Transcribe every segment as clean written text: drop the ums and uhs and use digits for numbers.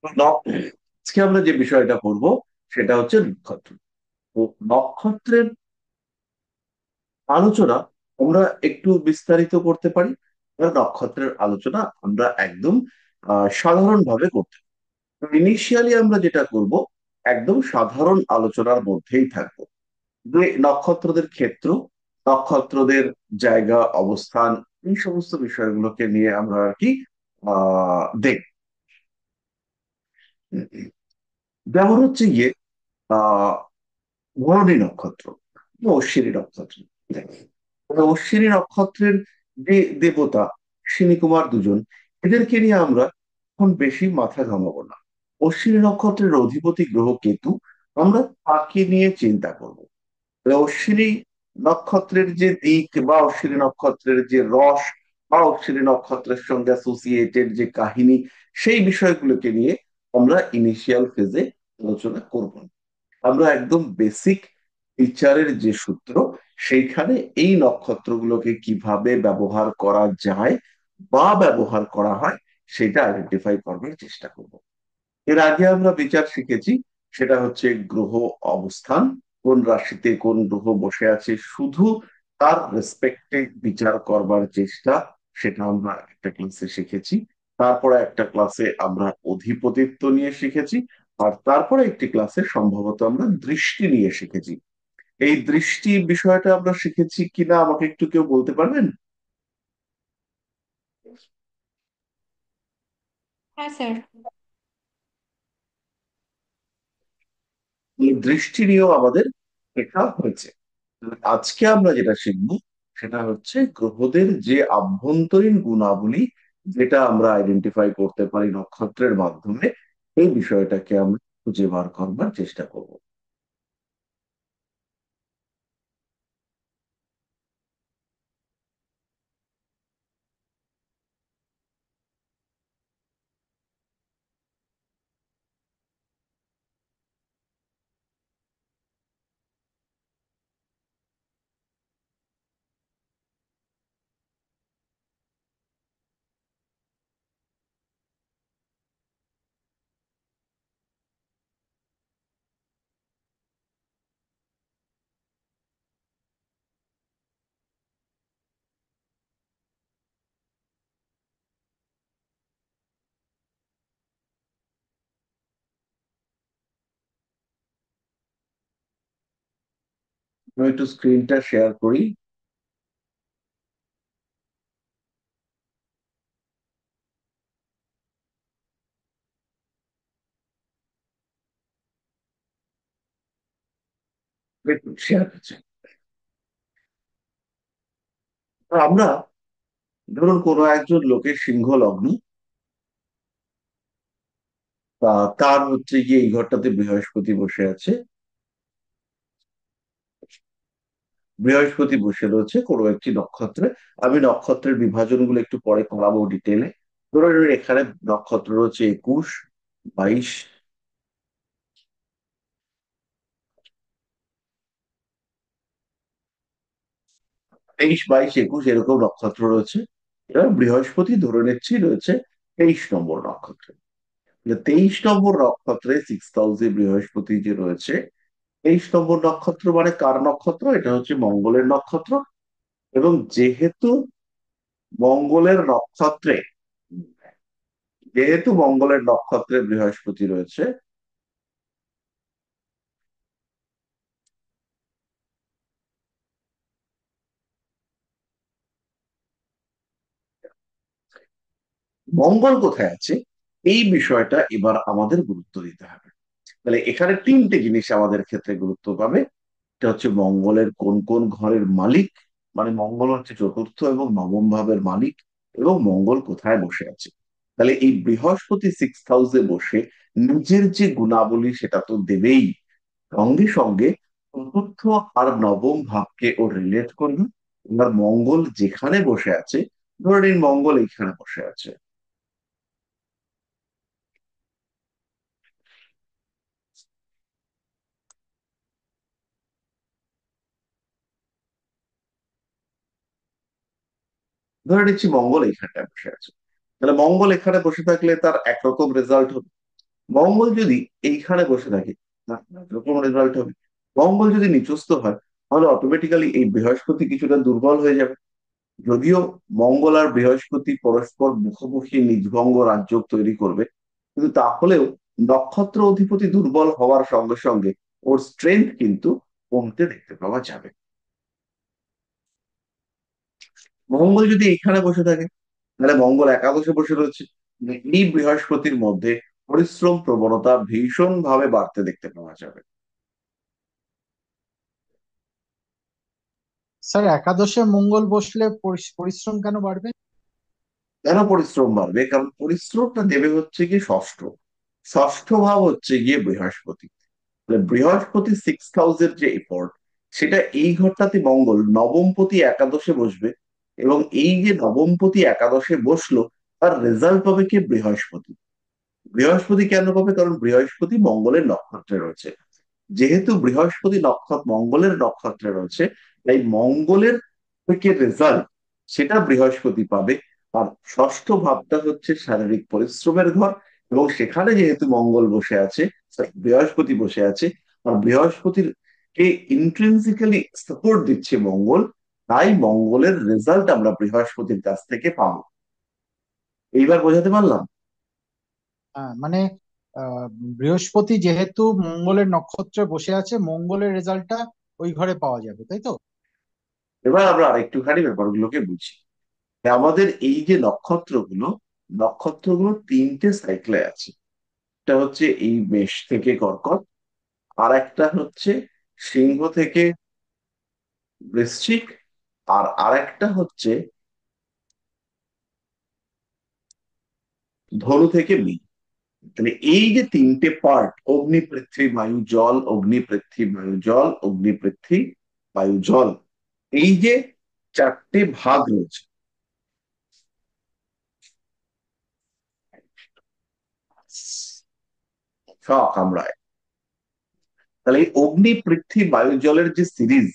আজকে আমরা যে বিষয়টা পড়বো সেটা হচ্ছে নক্ষত্র। তো নক্ষত্রের আলোচনা আমরা একটু বিস্তারিত করতে পারি। নক্ষত্রের আলোচনা আমরা একদম সাধারণভাবে করতে পারি। ইনিশিয়ালি আমরা যেটা করব, একদম সাধারণ আলোচনার মধ্যেই থাকবো, যে নক্ষত্রদের ক্ষেত্র, নক্ষত্রদের জায়গা, অবস্থান, এই সমস্ত বিষয়গুলোকে নিয়ে আমরা আর কি দেখব। যেমন হচ্ছে গিয়ে আহ ভরণী নক্ষত্র, অশ্বিনী নক্ষত্র। অশ্বিনী নক্ষত্রের যে দেবতা অশ্বিনী কুমার দুজন, এদেরকে নিয়ে আমরা এখন বেশি মাথা ঘামাবো না। অশ্বিনী নক্ষত্রের অধিপতি গ্রহ কেতু, আমরা তাকে নিয়ে চিন্তা করব। অশ্বিনী নক্ষত্রের যে দিক বা অশ্বিনী নক্ষত্রের যে রস বা অশ্বিনী নক্ষত্রের সঙ্গে অ্যাসোসিয়েটেড যে কাহিনী, সেই বিষয়গুলোকে নিয়ে আমরা ইনিশিয়াল ফেজে আলোচনা করব না। আমরা একদম বেসিক টিচারের যে সূত্র, সেইখানে এই নক্ষত্রগুলোকে কিভাবে ব্যবহার করা যায় বা ব্যবহার করা হয় সেটা আইডেন্টিফাই করবার চেষ্টা করব। এর আগে আমরা বিচার শিখেছি, সেটা হচ্ছে গ্রহ অবস্থান, কোন রাশিতে কোন গ্রহ বসে আছে, শুধু তার রেসপেক্টে বিচার করবার চেষ্টা, সেটা আমরা একটা ক্লাসে শিখেছি। তারপরে একটা ক্লাসে আমরা অধিপতিত্ব নিয়ে শিখেছি। আর তারপরে একটি ক্লাসে সম্ভবত আমরা দৃষ্টি নিয়ে শিখেছি। এই দৃষ্টি বিষয়টা আমরা শিখেছি কিনা আমাকে একটু কেউ বলতে পারবেন? হ্যাঁ স্যার। এই দৃষ্টি নিয়েও আমাদের শেখা হয়েছে। আজকে আমরা যেটা শিখব সেটা হচ্ছে গ্রহদের যে আভ্যন্তরীণ গুণাবলী, যেটা আমরা আইডেন্টিফাই করতে পারি নক্ষত্রের মাধ্যমে, এই বিষয়টাকে আমরা খুঁজে বার করবার চেষ্টা করব। আমি একটু স্ক্রিনটা শেয়ার করি। শেয়ার হচ্ছে। তো আমরা ধরুন কোনো একজন লোকের সিংহ লগ্ন, তার হচ্ছে গিয়ে এই ঘরটাতে বৃহস্পতি বসে আছে। বৃহস্পতি বসে রয়েছে কোনো একটি নক্ষত্রে। আমি নক্ষত্রের বিভাজনগুলো একটু পরে করাবো ডিটেলে। ধরুন এখানে নক্ষত্র রয়েছে 21, 22, 23, 22, 21 এরকম নক্ষত্র রয়েছে। এবার বৃহস্পতি ধরে নিচ্ছি রয়েছে 23 নম্বর নক্ষত্রে। 23 নম্বর নক্ষত্রে 6 হাউসে বৃহস্পতি যে রয়েছে, 23 নম্বর নক্ষত্র মানে কার নক্ষত্র? এটা হচ্ছে মঙ্গলের নক্ষত্র। এবং মঙ্গলের নক্ষত্রে যেহেতু মঙ্গলের নক্ষত্রে বৃহস্পতি রয়েছে, মঙ্গল কোথায় আছে এই বিষয়টা এবার আমাদের গুরুত্ব দিতে হবে। তাহলে এখানে তিনটে জিনিস আমাদের ক্ষেত্রে গুরুত্ব পাবে। এটা হচ্ছে মঙ্গলের কোন কোন ঘরের মালিক, মানে মঙ্গল হচ্ছে চতুর্থ এবং নবম ভাবের মালিক, এবং মঙ্গল কোথায় বসে আছে। তাহলে এই বৃহস্পতি 6 হাউসে বসে নিজের যে গুণাবলী সেটা তো দেবেই, সঙ্গে সঙ্গে চতুর্থ আর নবম ভাবকে ও রিলেট করবে। এবার মঙ্গল যেখানে বসে আছে, ধরে নিন মঙ্গল এইখানে বসে আছে, ধরে নিচ্ছি মঙ্গল এইখানটায় বসে আছে। তাহলে মঙ্গল এখানে বসে থাকলে তার একরকম রেজাল্ট হবে। মঙ্গল যদি এইখানে বসে থাকে, এরকম রেজাল্ট হবে। মঙ্গল যদি নিচস্থ হয়, তাহলে অটোমেটিক্যালি এই বৃহস্পতি কিছুটা দুর্বল হয়ে যাবে। যদিও মঙ্গল আর বৃহস্পতি পরস্পর মুখোমুখি নিজভঙ্গ রাজ্য তৈরি করবে, কিন্তু তাহলেও নক্ষত্র অধিপতি দুর্বল হওয়ার সঙ্গে সঙ্গে ওর স্ট্রেংথ কিন্তু কমতে দেখতে পাওয়া যাবে। মঙ্গল যদি এখানে বসে থাকে, তাহলে মঙ্গল একাদশে বসে রয়েছে, মানে এই বৃহস্পতির মধ্যে পরিশ্রম প্রবণতা ভীষণ ভাবে বাড়তে দেখতে পাওয়া যাবে। স্যার, একাদশে মঙ্গল বসলে পরিশ্রম কেন বাড়বে? কেন পরিশ্রম বাড়বে? কারণ পরিশ্রমটা দেবে হচ্ছে গিয়ে ষষ্ঠ। ষষ্ঠ ভাব হচ্ছে গিয়ে বৃহস্পতি। তাহলে বৃহস্পতি 6 হাউসের যে এফোর্ট, সেটা এই ঘরটাতে মঙ্গল নবমপতি একাদশে বসবে, এবং এই যে নবমপতি একাদশে বসলো, তার রেজাল্ট পাবে কি বৃহস্পতি। বৃহস্পতি কেন পাবে? কারণ বৃহস্পতি মঙ্গলের নক্ষত্রে রয়েছে। যেহেতু বৃহস্পতি নক্ষত্র মঙ্গলের নক্ষত্রে রয়েছে, তাই মঙ্গলের থেকে রেজাল্ট সেটা বৃহস্পতি পাবে। আর ষষ্ঠ ভাবটা হচ্ছে শারীরিক পরিশ্রমের ঘর, এবং সেখানে যেহেতু মঙ্গল বসে আছে, বৃহস্পতি বসে আছে, আর বৃহস্পতির কে ইন্ট্রিনসিক্যালি সাপোর্ট দিচ্ছে মঙ্গল, তাই মঙ্গলের রেজাল্ট আমরা বৃহস্পতির কাছ থেকে পাবো। এইবার বোঝাতে পারলাম? মানে আহ, বৃহস্পতি যেহেতু মঙ্গলের নক্ষত্রে বসে আছে, মঙ্গলের রেজাল্টটা ওই ঘরে পাওয়া যাবে, তাই তো? এবার আমরা আরেকটুখানি ব্যাপারগুলোকে বুঝি। আমাদের এই যে নক্ষত্রগুলো, নক্ষত্রগুলো তিনটে সাইকেলে আছে। একটা হচ্ছে এই মেষ থেকে কর্কট, আর একটা হচ্ছে সিংহ থেকে বৃশ্চিক, আর আরেকটা হচ্ছে ধনু থেকে মীন। তাহলে এই যে তিনটে পার্ট, অগ্নি পৃথ্বী বায়ু জল, অগ্নি পৃথ্বী বায়ু জল, অগ্নি পৃথ্বী বায়ু জল, এই যে চারটে ভাগ রয়েছে, সব কামড়ায়। তাহলে এই অগ্নি পৃথ্বী বায়ু জলের যে সিরিজ,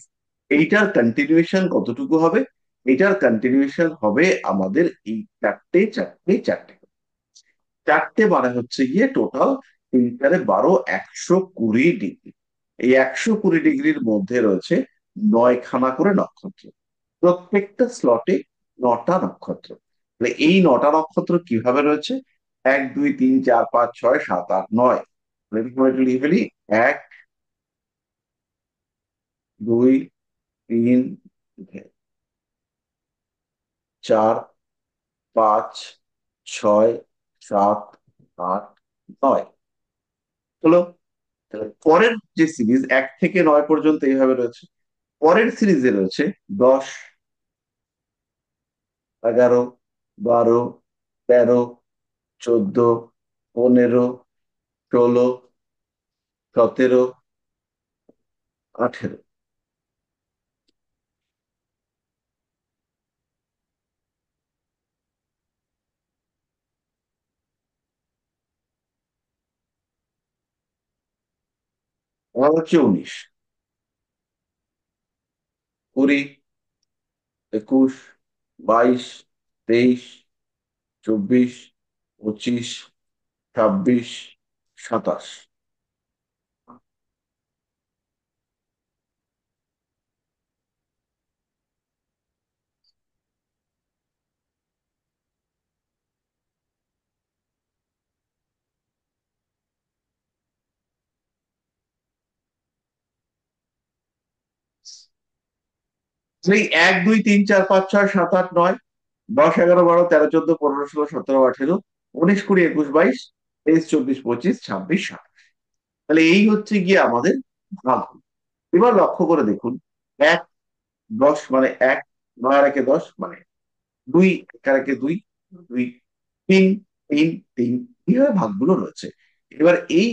এইটার কন্টিনিউয়েশন কতটুকু হবে? এটার কন্টিনিউয়েশন হবে আমাদের এই চারটে চারটে চারটে। চারটে মানে হচ্ছে গিয়ে টোটাল 3 × 12, 120 ডিগ্রি। এই 120 ডিগ্রির মধ্যে রয়েছে 9খানা করে নক্ষত্র। প্রত্যেকটা স্লটে 9টা নক্ষত্র। তাহলে এই 9টা নক্ষত্র কিভাবে রয়েছে? 1 2 3 4 5 6 7 8 9। লিখে ফেলি। 1 2 3 4 5 6 7 8 9 হলো। তাহলে পরের যে সিরিজ 1 থেকে 9 পর্যন্ত এইভাবে রয়েছে। পরের সিরিজে রয়েছে 10, 11, 12, 13, 14, 15, 16, 17, 18। আমার হচ্ছে 19, 20, 21, 22, 23, 24, 25, 26, 27। সেই 1 2 3 4 5 6 7 8 9, 10 11 12 13 14 15 16 17 18 19 20 21 22 23 24 25 26 27। তাহলে এই হচ্ছে গিয়ে আমাদের ভাগ। এবার লক্ষ্য করে দেখুন, 1 10 মানে 1, 9 আর 1 10 মানে 2, 1 আর 1 2, 2 3 3 3, এইভাবে ভাগগুলো রয়েছে। এবার এই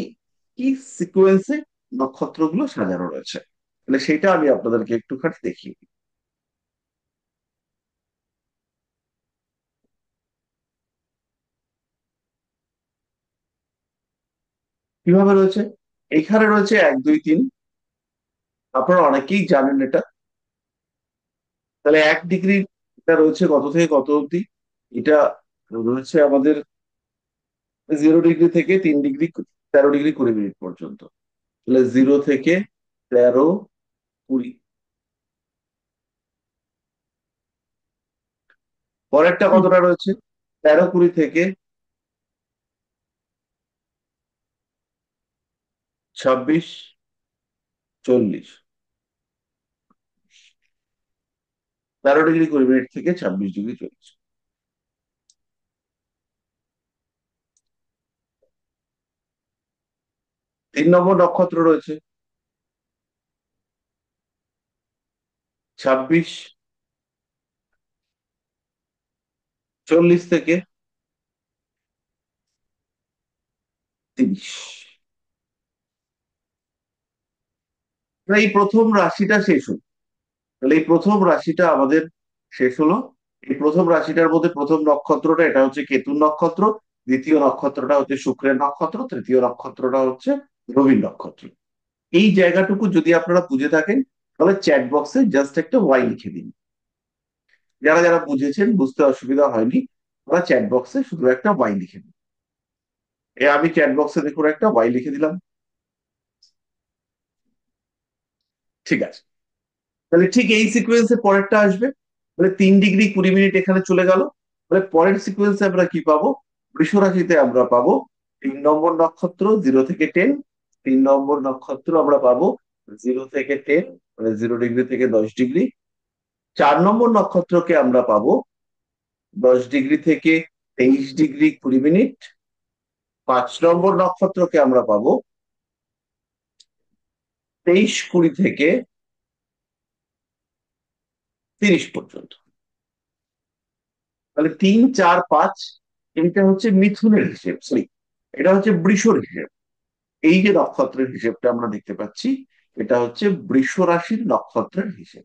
কি সিকোয়েন্সে নক্ষত্রগুলো সাজানো রয়েছে, তাহলে সেটা আমি আপনাদেরকে একটুখানি দেখিয়ে দিই। কিভাবে রয়েছে? এখানে রয়েছে 1 2 3। আপনারা অনেকেই জানেন এটা। তাহলে 1 ডিগ্রি এটা রয়েছে কত থেকে কত অবধি? এটা রয়েছে আমাদের 0 ডিগ্রি থেকে 3 ডিগ্রি 13 ডিগ্রি 20 মিনিট পর্যন্ত। তাহলে 0 থেকে 13, 20। পরেরটা হুম। কতটা রয়েছে? 13, 20 থেকে 26, 40। 13 ডিগ্রি 20 মিনিট থেকে 26 ডিগ্রি 40। 3 নম্বর নক্ষত্র রয়েছে 26, 40 থেকে 30। এই প্রথম রাশিটা শেষ হলো। তাহলে এই প্রথম রাশিটা আমাদের শেষ হলো। এই প্রথম রাশিটার মধ্যে প্রথম নক্ষত্রটা এটা হচ্ছে কেতুর নক্ষত্র, দ্বিতীয় নক্ষত্রটা হচ্ছে শুক্রের নক্ষত্র, তৃতীয় নক্ষত্রটা হচ্ছে রবির নক্ষত্র। এই জায়গাটুকু যদি আপনারা বুঝে থাকেন, তাহলে চ্যাট বক্সে জাস্ট একটা ওয়াই লিখে দিন। যারা যারা বুঝেছেন, বুঝতে অসুবিধা হয়নি, তারা চ্যাট বক্সে শুধু একটা ওয়াই লিখে দিন। আমি চ্যাট বক্সে দেখুন একটা ওয়াই লিখে দিলাম। ঠিক আছে। তাহলে ঠিক এই সিকোয়েন্সে পরেরটা আসবে। তাহলে 3 ডিগ্রি 20 মিনিট এখানে চলে গেল। তাহলে পরের সিকোয়েন্সে আমরা কি পাবো? বৃষ রাশিতে আমরা পাবো 3 নম্বর নক্ষত্র 0 থেকে 10। 3 নম্বর নক্ষত্র আমরা পাবো 0 থেকে 10, মানে 0 ডিগ্রি থেকে 10 ডিগ্রি। 4 নম্বর নক্ষত্রকে আমরা পাবো 10 ডিগ্রি থেকে 23 ডিগ্রি 20 মিনিট। 5 নম্বর নক্ষত্রকে আমরা পাবো 23, 20 থেকে 30 পর্যন্ত। তাহলে 3, 4, 5, এইটা হচ্ছে মিথুনের হিসেব, সরি, এটা হচ্ছে বৃষর হিসেব। এই যে নক্ষত্রের হিসেবটা আমরা দেখতে পাচ্ছি, এটা হচ্ছে বৃষ রাশির নক্ষত্রের হিসেব।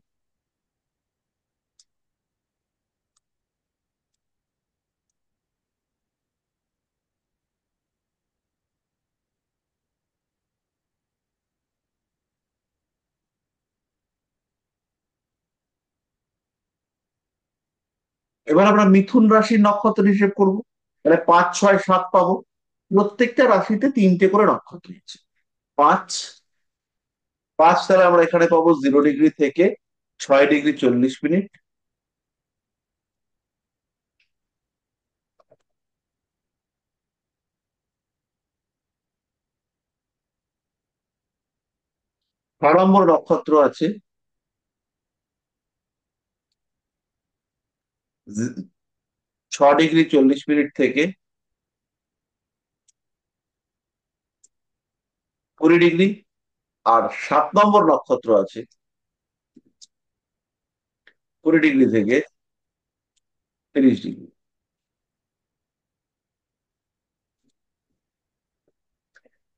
এবার আমরা মিথুন রাশির নক্ষত্র হিসেব করব। তাহলে 5, 6, 7 পাবো। প্রত্যেকটা রাশিতে 3টে করে নক্ষত্র আছে। পাঁচ, পাঁচ তাহলে আমরা এখানে পাবো 0 ডিগ্রি থেকে 6 ডিগ্রি 40 মিনিট। 6 নম্বর নক্ষত্র আছে 6 ডিগ্রি 40 মিনিট থেকে 20 ডিগ্রি। আর 7 নম্বর নক্ষত্র আছে 20 ডিগ্রি থেকে 30 ডিগ্রি।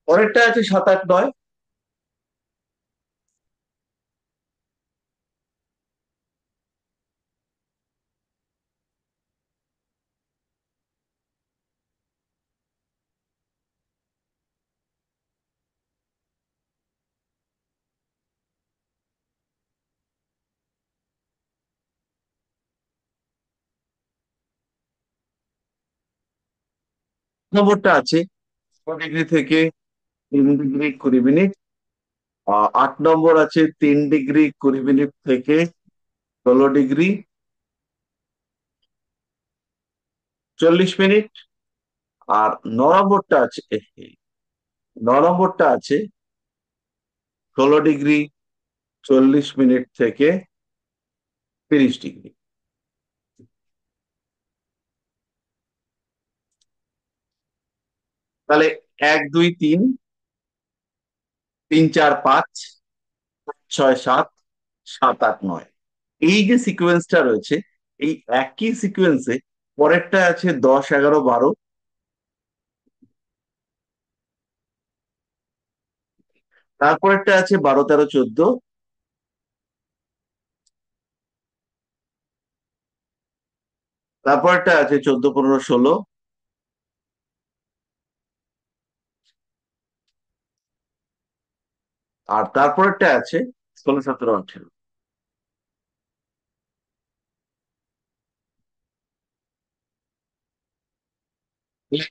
পরেরটা আছে 7, 8, 9। নম্বরটা আছে 6 ডিগ্রি থেকে 3 ডিগ্রি 20 মিনিট। 8 নম্বর আছে 3 ডিগ্রি 20 মিনিট থেকে 16 ডিগ্রি 40 মিনিট। আর 9 নম্বরটা আছে 16 ডিগ্রি 40 মিনিট থেকে 30 ডিগ্রি। তাহলে 1, 2, 3, 4, 5, 6, 7, 7, 8, 9, এই যে সিকোয়েন্সটা রয়েছে, এই একই সিকোয়েন্সে পরেরটা আছে 10, 11, 12। তারপরেরটা আছে 12, 13, 14। তারপরেরটা আছে 14, 15, 16। আর তারপরেরটা আছে 16, 17, 18।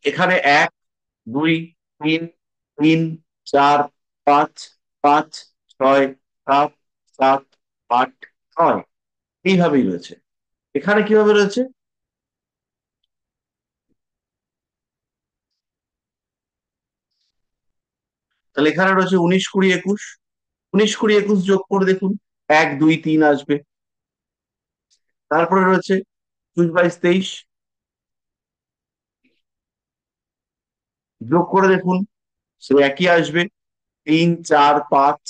এখানে 1, দুই, তিন, তিন, চার, পাঁচ, পাঁচ, ছয়, সাত, সাত, আট, নয়, এইভাবেই রয়েছে। এখানে কিভাবে রয়েছে? তাহলে এখানে রয়েছে 19, 20, 21। 19, 20, 21 যোগ করে দেখুন, 1, 2, 3 আসবে। তারপরে রয়েছে 21, 22, 23, যোগ করে দেখুন, সে একই আসবে, 3, 4, 5।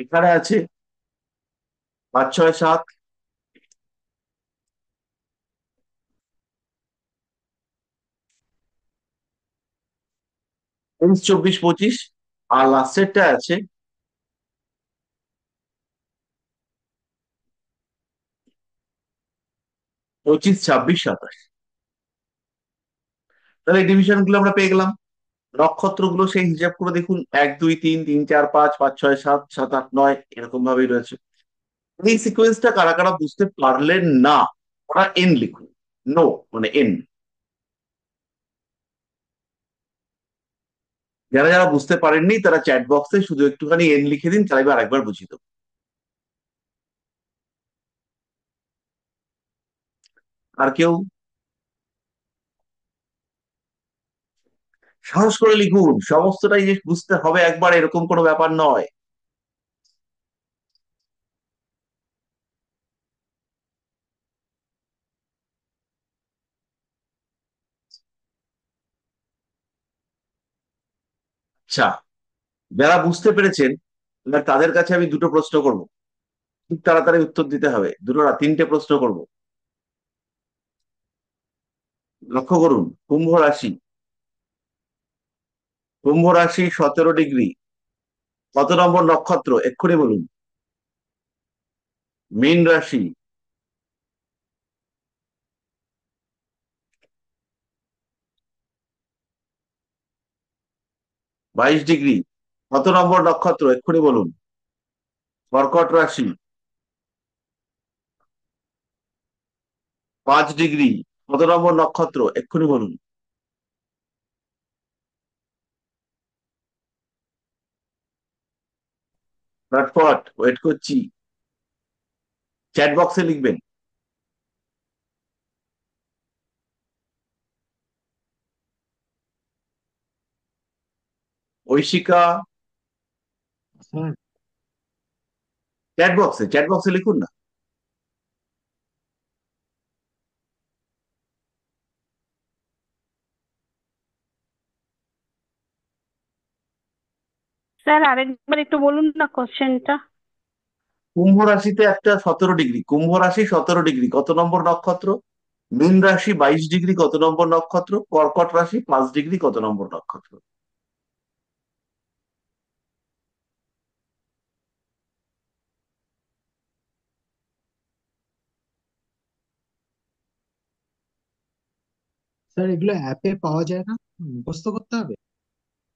এখানে আছে 5, 6, 7, 23, 24, 25। আর লাস্টেরটা আছে 25, 26, 27। তাহলে এই ডিভিশন গুলো আমরা পেয়ে গেলাম। নক্ষত্রগুলো সেই হিসাব করে দেখুন, 1, 2, 3, 3, 4, 5, 5, 6, 7, 7, 8, 9, এরকম ভাবেই রয়েছে। এই সিকোয়েন্সটা কারা কারা বুঝতে পারলেন না, ওরা এন লিখুন। নো মানে এন। যারা যারা বুঝতে পারেননি তারা চ্যাট বক্সে শুধু একটুখানি এন লিখে দিন, তাহলে আমি আরেকবার বুঝিয়ে দেবো। আর কেউ? সাহস করে লিখুন, সমস্তটাই যে বুঝতে হবে একবার এরকম কোনো ব্যাপার নয়। আচ্ছা, যারা বুঝতে পেরেছেন, এবার তাদের কাছে আমি দুটো প্রশ্ন করব, খুব তাড়াতাড়ি উত্তর দিতে হবে। দুটো না, তিনটে প্রশ্ন করব। লক্ষ্য করুন, কুম্ভ রাশি। কুম্ভ রাশি 17 ডিগ্রি, কত নম্বর নক্ষত্র এক্ষুনি বলুন? মীন রাশি, 22 ডিগ্রি, কত নম্বর নক্ষত্র এক্ষুনি বলুন? কর্কট রাশি, 5 ডিগ্রি, কত নম্বর নক্ষত্র এক্ষুনি বলুন? ফটফট ওয়েট করছি, চ্যাট বক্সে লিখবেন। ঐশিকা, স্যার, চ্যাট বক্সে লিখুন না। স্যার আরেকবার একটু বলুন না কোশ্চেনটা। কুম্ভ রাশিতে একটা 17 ডিগ্রি, কুম্ভ রাশি 17 ডিগ্রি, কত নম্বর নক্ষত্র? মীন রাশি 22 ডিগ্রি, কত নম্বর নক্ষত্র? কর্কট রাশি 5 ডিগ্রি, কত নম্বর নক্ষত্র? স্যার এগুলো অ্যাপে পাওয়া যায় না, মুখস্থ করতে হবে?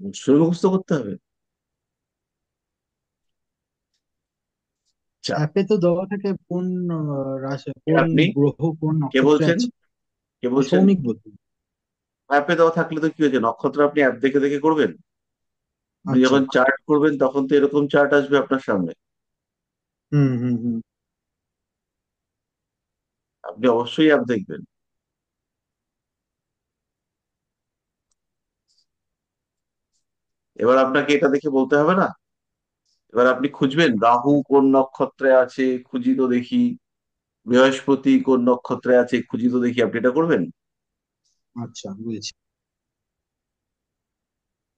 নিশ্চয়ই মুখস্থ করতে হবে। আচ্ছা, অ্যাপে তো দেওয়া থাকে কোন রাশি, কোন আপনি গ্রহ কোন কে নক্ষত্রে বলছেন? আছে। কে বলছেন? সৌমিক বলছি। অ্যাপে দেওয়া থাকলে তো কি হয়েছে, নক্ষত্র আপনি অ্যাপ দেখে দেখে করবেন। আপনি আচ্ছা। যখন চার্ট করবেন তখন তো এরকম চার্ট আসবে আপনার সামনে। হুম হুম হুম। আপনি অবশ্যই অ্যাপ দেখবেন। এবার আপনাকে এটা দেখে বলতে হবে না। এবার আপনি খুঁজবেন রাহু কোন নক্ষত্রে আছে, খুঁজি তো দেখি। বৃহস্পতি কোন নক্ষত্রে আছে, খুঁজি তো দেখি। আপনি এটা করবেন? আচ্ছা, বুঝেছি।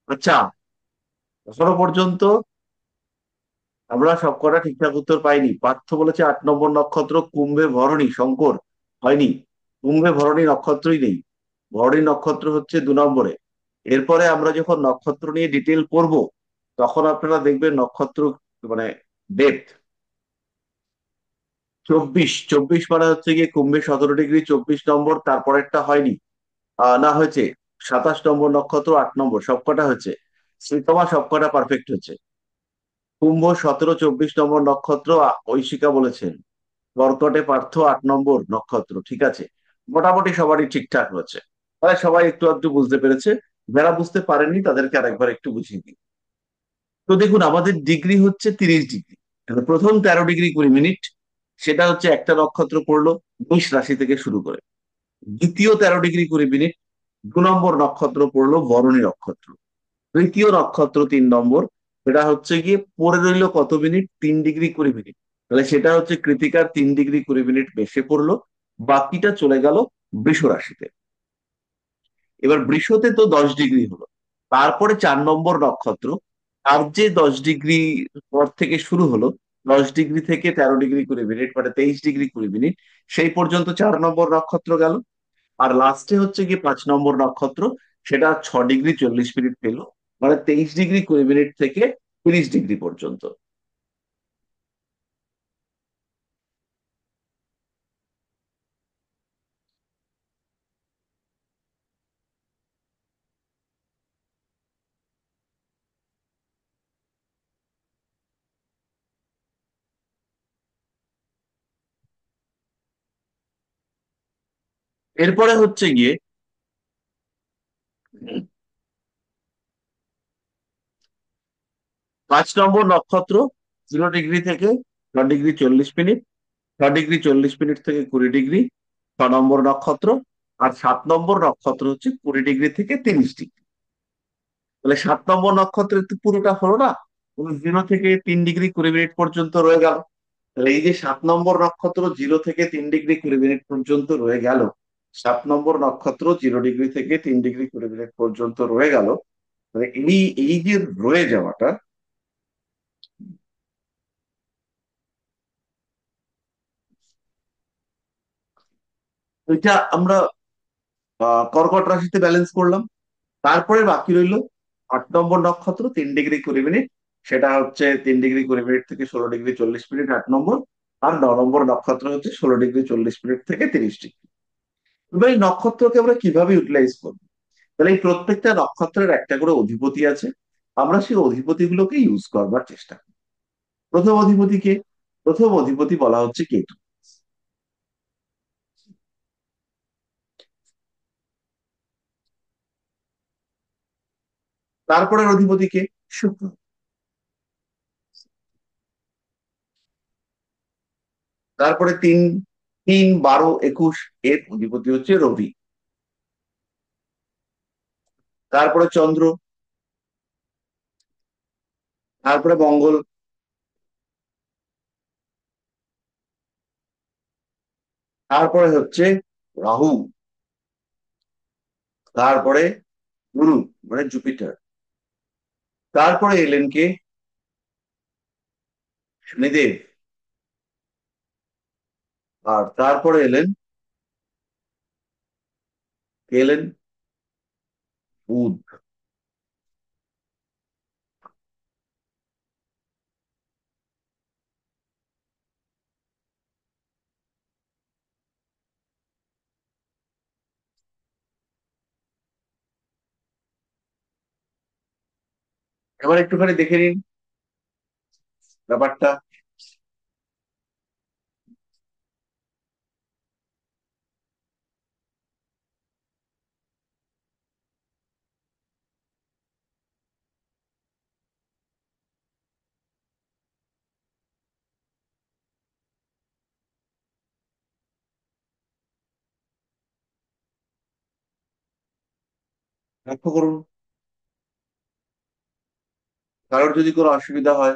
আচ্ছা, এখনো পর্যন্ত আমরা সবকটা ঠিকঠাক উত্তর পাইনি। পার্থ বলেছে 8 নম্বর নক্ষত্র কুম্ভে ভরণী, শঙ্কর হয়নি। কুম্ভে ভরণী নক্ষত্রই নেই, ভরণী নক্ষত্র হচ্ছে 2 নম্বরে। এরপরে আমরা যখন নক্ষত্র নিয়ে ডিটেল করব, তখন আপনারা দেখবেন নক্ষত্র মানে ডেপথ 24, 24 মানে হচ্ছে গিয়ে কুম্ভে 17 ডিগ্রি, 24 নম্বর। তারপরেরটা হয়নি, না হয়েছে 27 নম্বর নক্ষত্র, 8 নম্বর, সবকটা হয়েছে। শ্রীতমা সবকটা পারফেক্ট হয়েছে। কুম্ভ 17, 24 নম্বর নক্ষত্র, ঐশিকা বলেছেন। কর্কটে পার্থ 8 নম্বর নক্ষত্র, ঠিক আছে। মোটামুটি সবারই ঠিকঠাক হচ্ছে, তাহলে সবাই একটু একটু বুঝতে পেরেছে। যারা বুঝতে পারেননি তাদেরকে আরেকবার একটু বুঝিয়ে দিই। তো দেখুন, আমাদের ডিগ্রি হচ্ছে 30 ডিগ্রি। প্রথম 13 ডিগ্রি 20 মিনিট, সেটা হচ্ছে একটা নক্ষত্র পড়লো মেষ রাশি থেকে শুরু করে। দ্বিতীয় 13 ডিগ্রি 20 মিনিট 2 নম্বর নক্ষত্র পড়লো ভরণী নক্ষত্র। তৃতীয় নক্ষত্র 3 নম্বর, সেটা হচ্ছে গিয়ে পড়ে রইলো কত মিনিট, 3 ডিগ্রি 20 মিনিট। তাহলে সেটা হচ্ছে কৃতিকার 3 ডিগ্রি 20 মিনিট বেশি পড়লো। বাকিটা চলে গেল বৃষ রাশিতে। এবার বৃষতে তো 10 ডিগ্রি হলো। তারপরে 4 নম্বর নক্ষত্র, আর যে 10 ডিগ্রি পর থেকে শুরু হলো, 10 ডিগ্রি থেকে 13 ডিগ্রি 20 মিনিট মানে 23 ডিগ্রি 20 মিনিট, সেই পর্যন্ত 4 নম্বর নক্ষত্র গেল। আর লাস্টে হচ্ছে গিয়ে 5 নম্বর নক্ষত্র, সেটা 6 ডিগ্রি 40 মিনিট পেল, মানে 23 ডিগ্রি 20 মিনিট থেকে 30 ডিগ্রি পর্যন্ত। এরপরে হচ্ছে গিয়ে 5 নম্বর নক্ষত্র, 0 ডিগ্রি থেকে 6 ডিগ্রি 40 মিনিট, 6 ডিগ্রি 40 মিনিট থেকে 20 ডিগ্রি, 6 নম্বর নক্ষত্র। আর 7 নম্বর নক্ষত্র হচ্ছে 20 ডিগ্রি থেকে 30 ডিগ্রি। তাহলে 7 নম্বর নক্ষত্রের তো পুরোটা হলো না, 0 থেকে 3 ডিগ্রি 20 মিনিট পর্যন্ত রয়ে গেল। তাহলে এই যে 7 নম্বর নক্ষত্র 0 থেকে 3 ডিগ্রি 20 মিনিট পর্যন্ত রয়ে গেল, 7 নম্বর নক্ষত্র 0 ডিগ্রি থেকে 3 ডিগ্রি 20 মিনিট পর্যন্ত রয়ে গেল। মানে এই এই যে রয়ে যাওয়াটা, এটা আমরা কর্কট রাশিতে ব্যালেন্স করলাম। তারপরে বাকি রইল 8 নম্বর নক্ষত্র, 3 ডিগ্রি 20 মিনিট, সেটা হচ্ছে 3 ডিগ্রি 20 মিনিট থেকে 16 ডিগ্রি 40 মিনিট 8 নম্বর। আর 9 নম্বর নক্ষত্র হচ্ছে 16 ডিগ্রি 40 মিনিট থেকে 30 ডিগ্রি। এবার এই নক্ষত্রকে আমরা কিভাবে ইউটিলাইজ করবো? তাহলে এই প্রত্যেকটা নক্ষত্রের একটা করে অধিপতি আছে, আমরা সেই অধিপতি গুলোকে ইউজ করবার চেষ্টা করি। প্রথম অধিপতিকে, প্রথম অধিপতি বলা হচ্ছে কেতু। তারপরের অধিপতিকে শুক্র। তারপরে 3, 3, 12, 21 এর অধিপতি হচ্ছে রবি। তারপরে চন্দ্র। তারপরে মঙ্গল। তারপরে হচ্ছে রাহু। তারপরে গুরু, মানে জুপিটার। তারপরে এলেন কে, শনিদেব। আর তারপরে এলেন বুধ। এবার একটুখানি দেখে নিন ব্যাপারটা। লক্ষ্য করুন, কারোর যদি কোনো অসুবিধা হয়।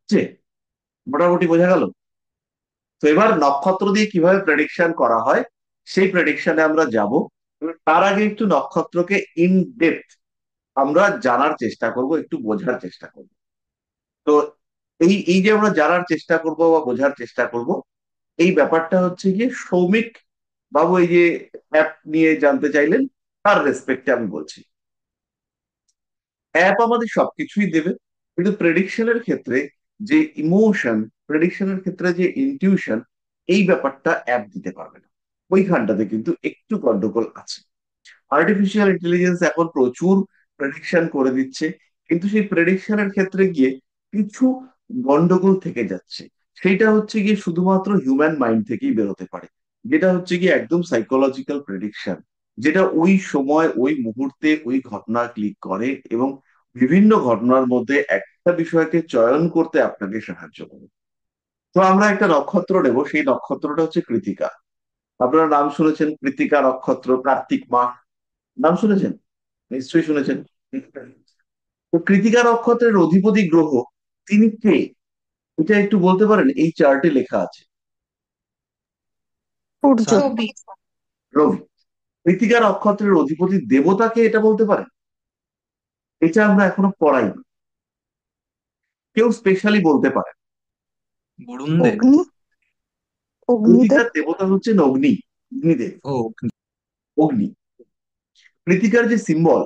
যে মোটামুটি বোঝা গেল। তো এবার নক্ষত্র দিয়ে কিভাবে প্রেডিকশন করা হয় সেই প্রেডিকশনে আমরা যাব। তার আগে একটু নক্ষত্রকে ইন ডেপথ আমরা জানার চেষ্টা করব, একটু বোঝার চেষ্টা করব। তো এই এই যে আমরা জানার চেষ্টা করব বা বোঝার চেষ্টা করব, এই ব্যাপারটা হচ্ছে গিয়ে সৌমিক বাবু এই যে অ্যাপ নিয়ে জানতে চাইলেন, তার রেসপেক্টে আমি বলছি। অ্যাপ আমাদের সবকিছুই দেবে, কিন্তু প্রেডিকশনের ক্ষেত্রে যে ইমোশন, প্রেডিকশনের ক্ষেত্রে যে ইনটিউশন, এই ব্যাপারটা অ্যাপ দিতে পারবে না। ওইখানটাতে কিন্তু একটু গন্ডগোল আছে। আর্টিফিশিয়াল ইন্টেলিজেন্স এখন প্রচুর প্রেডিকশন করে দিচ্ছে, কিন্তু সেই প্রেডিকশনের ক্ষেত্রে গিয়ে কিছু গন্ডগোল থেকে যাচ্ছে। সেইটা হচ্ছে গিয়ে শুধুমাত্র হিউম্যান মাইন্ড থেকেই বেরোতে পারে, যেটা হচ্ছে গিয়ে একদম সাইকোলজিক্যাল প্রেডিকশন, যেটা ওই সময় ওই মুহূর্তে ওই ঘটনা ক্লিক করে এবং বিভিন্ন ঘটনার মধ্যে একটা বিষয়কে চয়ন করতে আপনাকে সাহায্য করে। তো আমরা একটা নক্ষত্র নেব, সেই নক্ষত্রটা হচ্ছে কৃত্তিকা। আপনারা নাম শুনেছেন, কৃত্তিকা নক্ষত্র, কার্তিক মাস, নাম শুনেছেন, নিশ্চয়ই শুনেছেন। তো কৃত্তিকা নক্ষত্রের অধিপতি গ্রহ তিনি কে, এটা একটু বলতে পারেন? এই চার্টে লেখা আছে সূর্য। রবি। রবি। কৃত্তিকা নক্ষত্রের অধিপতি দেবতাকে, এটা বলতে পারেন? এটা আমরা এখনো পড়াইনি, কেউ স্পেশালি বলতে পারে? বরুণ দেব। অগ্নি। অগ্নিদেব। কৃত্তিকার দেবতা হচ্ছেন অগ্নি, অগ্নিদেব, ও অগ্নি। কৃত্তিকার যে সিম্বল,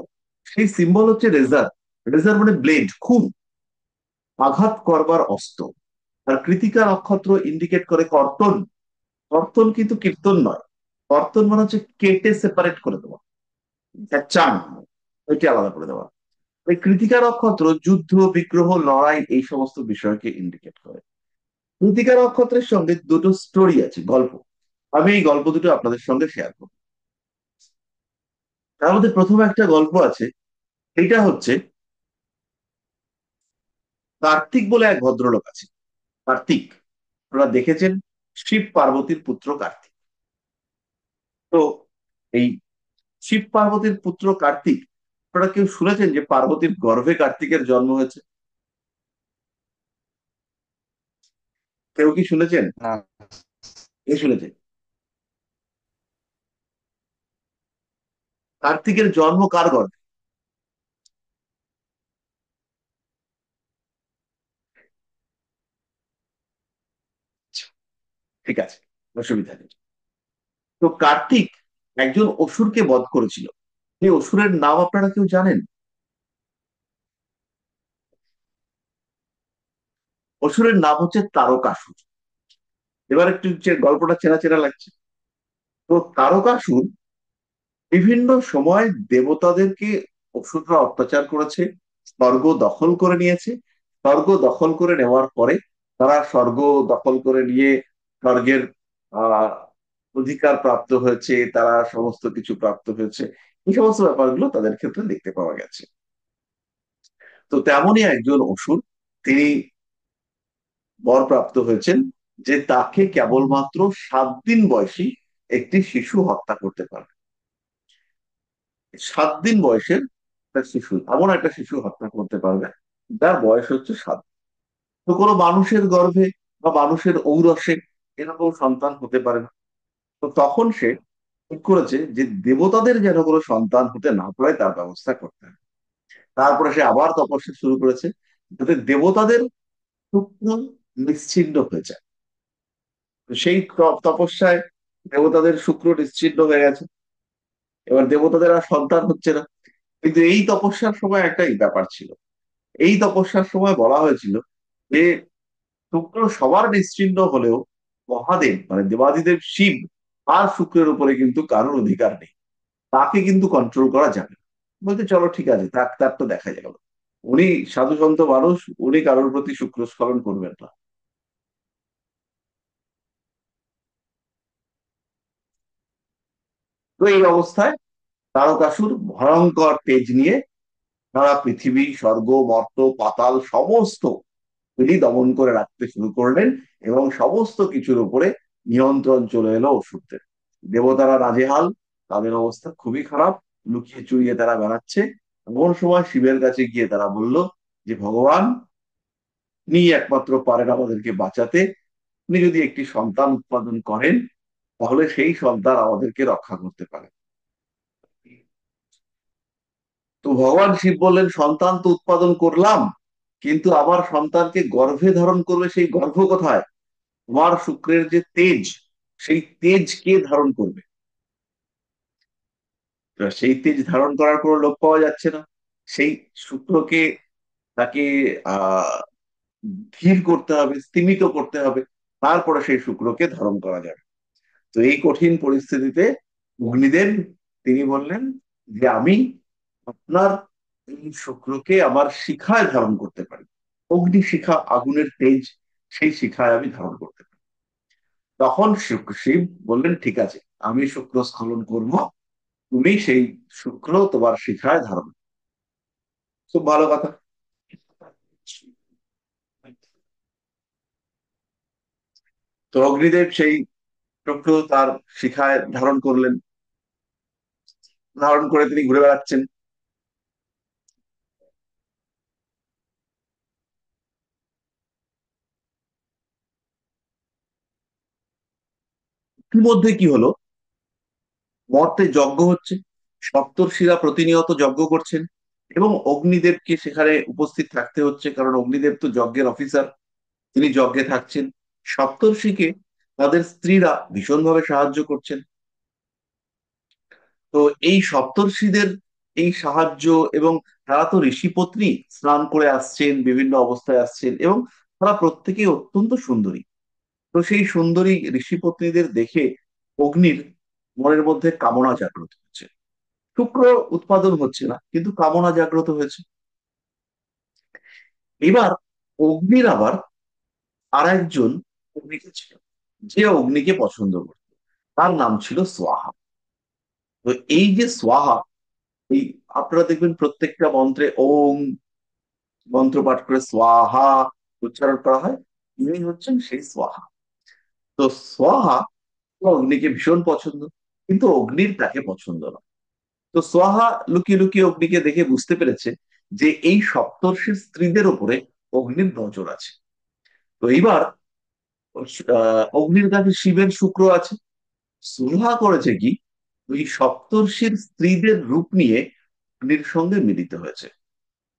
সেই সিম্বল হচ্ছে রেজার। রেজার মানে ব্লেড, খুব আঘাত করবার অস্ত্র। আর কৃত্তিকা নক্ষত্র ইন্ডিকেট করে কর্তন। কর্তন কিন্তু কীর্তন নয়, কর্তন মানে হচ্ছে কেটে সেপারেট করে দেওয়া, চান ওইটা আলাদা করে দেওয়া। ওই কৃত্তিকা নক্ষত্র যুদ্ধ, বিগ্রহ, লড়াই, এই সমস্ত বিষয়কে ইন্ডিকেট করে। কৃত্তিকা নক্ষত্রের সঙ্গে দুটো স্টোরি আছে, গল্প। আমি এই গল্প দুটো আপনাদের সঙ্গে শেয়ার করব। তার মধ্যে প্রথম একটা গল্প আছে, এটা হচ্ছে কার্তিক বলে এক ভদ্রলোক আছে। কার্তিক, আপনারা দেখেছেন, শিব পার্বতীর পুত্র কার্তিক। তো এই শিব পার্বতীর পুত্র কার্তিক, আপনারা কেউ শুনেছেন যে পার্বতীর গর্ভে কার্তিকের জন্ম হয়েছে? কেউ কি শুনেছেন? না। কে শুনেছেন? কার্তিকের জন্ম কার গর্ভে? ঠিক আছে, অসুবিধা নেই। তো কার্তিক একজন অসুরকে বধ করেছিল। সেই অসুরের নাম আপনারা কেউ জানেন? অসুরের নাম হচ্ছে তারকাসুর। এবার একটু যে গল্পটা চেনা চেনা লাগছে। তো তারকাসুর বিভিন্ন সময় দেবতাদেরকে অসুররা অত্যাচার করেছে, স্বর্গ দখল করে নিয়েছে। স্বর্গ দখল করে নেওয়ার পরে তারা স্বর্গ দখল করে নিয়ে স্বর্গের আহ অধিকার প্রাপ্ত হয়েছে, তারা সমস্ত কিছু প্রাপ্ত হয়েছে। এই সমস্ত ব্যাপারগুলো তাদের ক্ষেত্রে দেখতে পাওয়া গেছে। তো তেমনই একজন অসুর, তিনি বরপ্রাপ্ত হয়েছেন যে তাকে কেবলমাত্র 7 দিন বয়সী একটি শিশু হত্যা করতে পারবে। 7 দিন বয়সের একটা শিশু, এমন একটা শিশু হত্যা করতে পারবে যার বয়স হচ্ছে 7। তো কোনো মানুষের গর্ভে বা মানুষের ঔরসে এরকম সন্তান হতে পারে না। তো তখন সে ঠিক করেছে যে দেবতাদের যেন কোনো সন্তান হতে না পারে তার ব্যবস্থা করতে হবে। তারপরে সে আবার তপস্যা শুরু করেছে, যাতে দেবতাদের শুক্র নিশ্চিহ্ন হয়ে যায়। তো সেই তপস্যায় দেবতাদের শুক্র নিশ্চিহ্ন হয়ে গেছে। এবার দেবতাদের আর সন্তান হচ্ছে না। কিন্তু এই তপস্যার সময় একটাই ব্যাপার ছিল। এই তপস্যার সময় বলা হয়েছিল যে শুক্র সবার নিশ্চিহ্ন হলেও মহাদেব মানে দেবাদিদেব শিব আর শুক্রের উপরে কিন্তু কারোর অধিকার নেই, তাকে কিন্তু কন্ট্রোল করা যাবে না। বলতে চলো ঠিক আছে, তার তার তো দেখা গেল, উনি সাধু সন্ত মানুষ, উনি কারোর প্রতি শুক্র স্খলন করবেন না। তো এই অবস্থায় তারকাসুর ভয়ঙ্কর তেজ নিয়ে সারা পৃথিবী, স্বর্গ, মর্ত, পাতাল সমস্ত তিনি দমন করে রাখতে শুরু করলেন এবং সমস্ত কিছুর উপরে নিয়ন্ত্রণ চলে এলো অসুরদের। দেবতারা নাজেহাল, তাদের অবস্থা খুবই খারাপ, লুকিয়ে চুরিয়ে তারা বেড়াচ্ছে। এমন সময় শিবের কাছে গিয়ে তারা বলল যে ভগবান, তিনি একমাত্র পারেন আমাদেরকে বাঁচাতে। আপনি যদি একটি সন্তান উৎপাদন করেন তাহলে সেই সন্তান আমাদেরকে রক্ষা করতে পারে। তো ভগবান শিব বললেন, সন্তান তো উৎপাদন করলাম, কিন্তু আমার সন্তানকে গর্ভে ধারণ করবে, সেই গর্ভ কোথায়? তোমার শুক্রের যে তেজ, সেই তেজ কে ধারণ করবে? এবার সেই তেজ ধারণ করার কোনো লোক পাওয়া যাচ্ছে না। সেই শুক্রকে, তাকে আহ ধীর করতে হবে, স্তিমিত করতে হবে, তারপরে সেই শুক্রকে ধারণ করা যাবে। তো এই কঠিন পরিস্থিতিতে অগ্নিদেব তিনি বললেন যে আমি আপনার এই শুক্রকে আমার শিখায় ধারণ করতে পারি। অগ্নি শিখা, আগুনের তেজ, সেই শিখায় আমি ধারণ করতে পারি। তখন শিব বললেন, ঠিক আছে, আমি শুক্র স্খলন করব, তুমি সেই শুক্র তোমার শিখায় ধারণ করো। খুব ভালো কথা। তো অগ্নিদেব সেই শুক্র তার শিখায় ধারণ করলেন। ধারণ করে তিনি ঘুরে বেড়াচ্ছেন। ইতিমধ্যে কি হলো, মর্তে যজ্ঞ হচ্ছে, সপ্তর্ষিরা প্রতিনিয়ত যজ্ঞ করছেন, এবং অগ্নিদেবকে সেখানে উপস্থিত থাকতে হচ্ছে, কারণ অগ্নিদেব তো যজ্ঞের অফিসার, তিনি যজ্ঞে থাকছেন। সপ্তর্ষিকে তাদের স্ত্রীরা ভীষণভাবে সাহায্য করছেন। তো এই সপ্তর্ষিদের এই সাহায্য, এবং তারা তো ঋষিপত্নী, স্নান করে আসছেন, বিভিন্ন অবস্থায় আসছেন, এবং তারা প্রত্যেকেই অত্যন্ত সুন্দরী। তো সেই সুন্দরী ঋষিপত্নীদের দেখে অগ্নির মনের মধ্যে কামনা জাগ্রত হচ্ছে। শুক্র উৎপাদন হচ্ছে না, কিন্তু কামনা জাগ্রত হয়েছে। এবার অগ্নির আবার আর একজন অগ্নিকে ছিল, যে অগ্নিকে পছন্দ করত, তার নাম ছিল সোয়াহা। তো এই যে সোয়াহা, এই আপনারা দেখবেন প্রত্যেকটা মন্ত্রে ওম মন্ত্র পাঠ করে সোয়াহা উচ্চারণ করা হয়, ইনি হচ্ছেন সেই সোয়াহা। তো সোয়াহা অগ্নিকে ভীষণ পছন্দ, কিন্তু অগ্নির তাকে পছন্দ না। তো সোয়াহা লুকিয়ে লুকিয়ে অগ্নিকে দেখে বুঝতে পেরেছে যে এই সপ্তর্ষির স্ত্রীদের উপরে অগ্নির নজর আছে। তো এইবার অগ্নির কাছে শিবের শুক্র আছে। সুলহা করেছে কি, ওই সপ্তর্ষির স্ত্রীদের রূপ নিয়ে অগ্নির সঙ্গে মিলিত হয়েছে।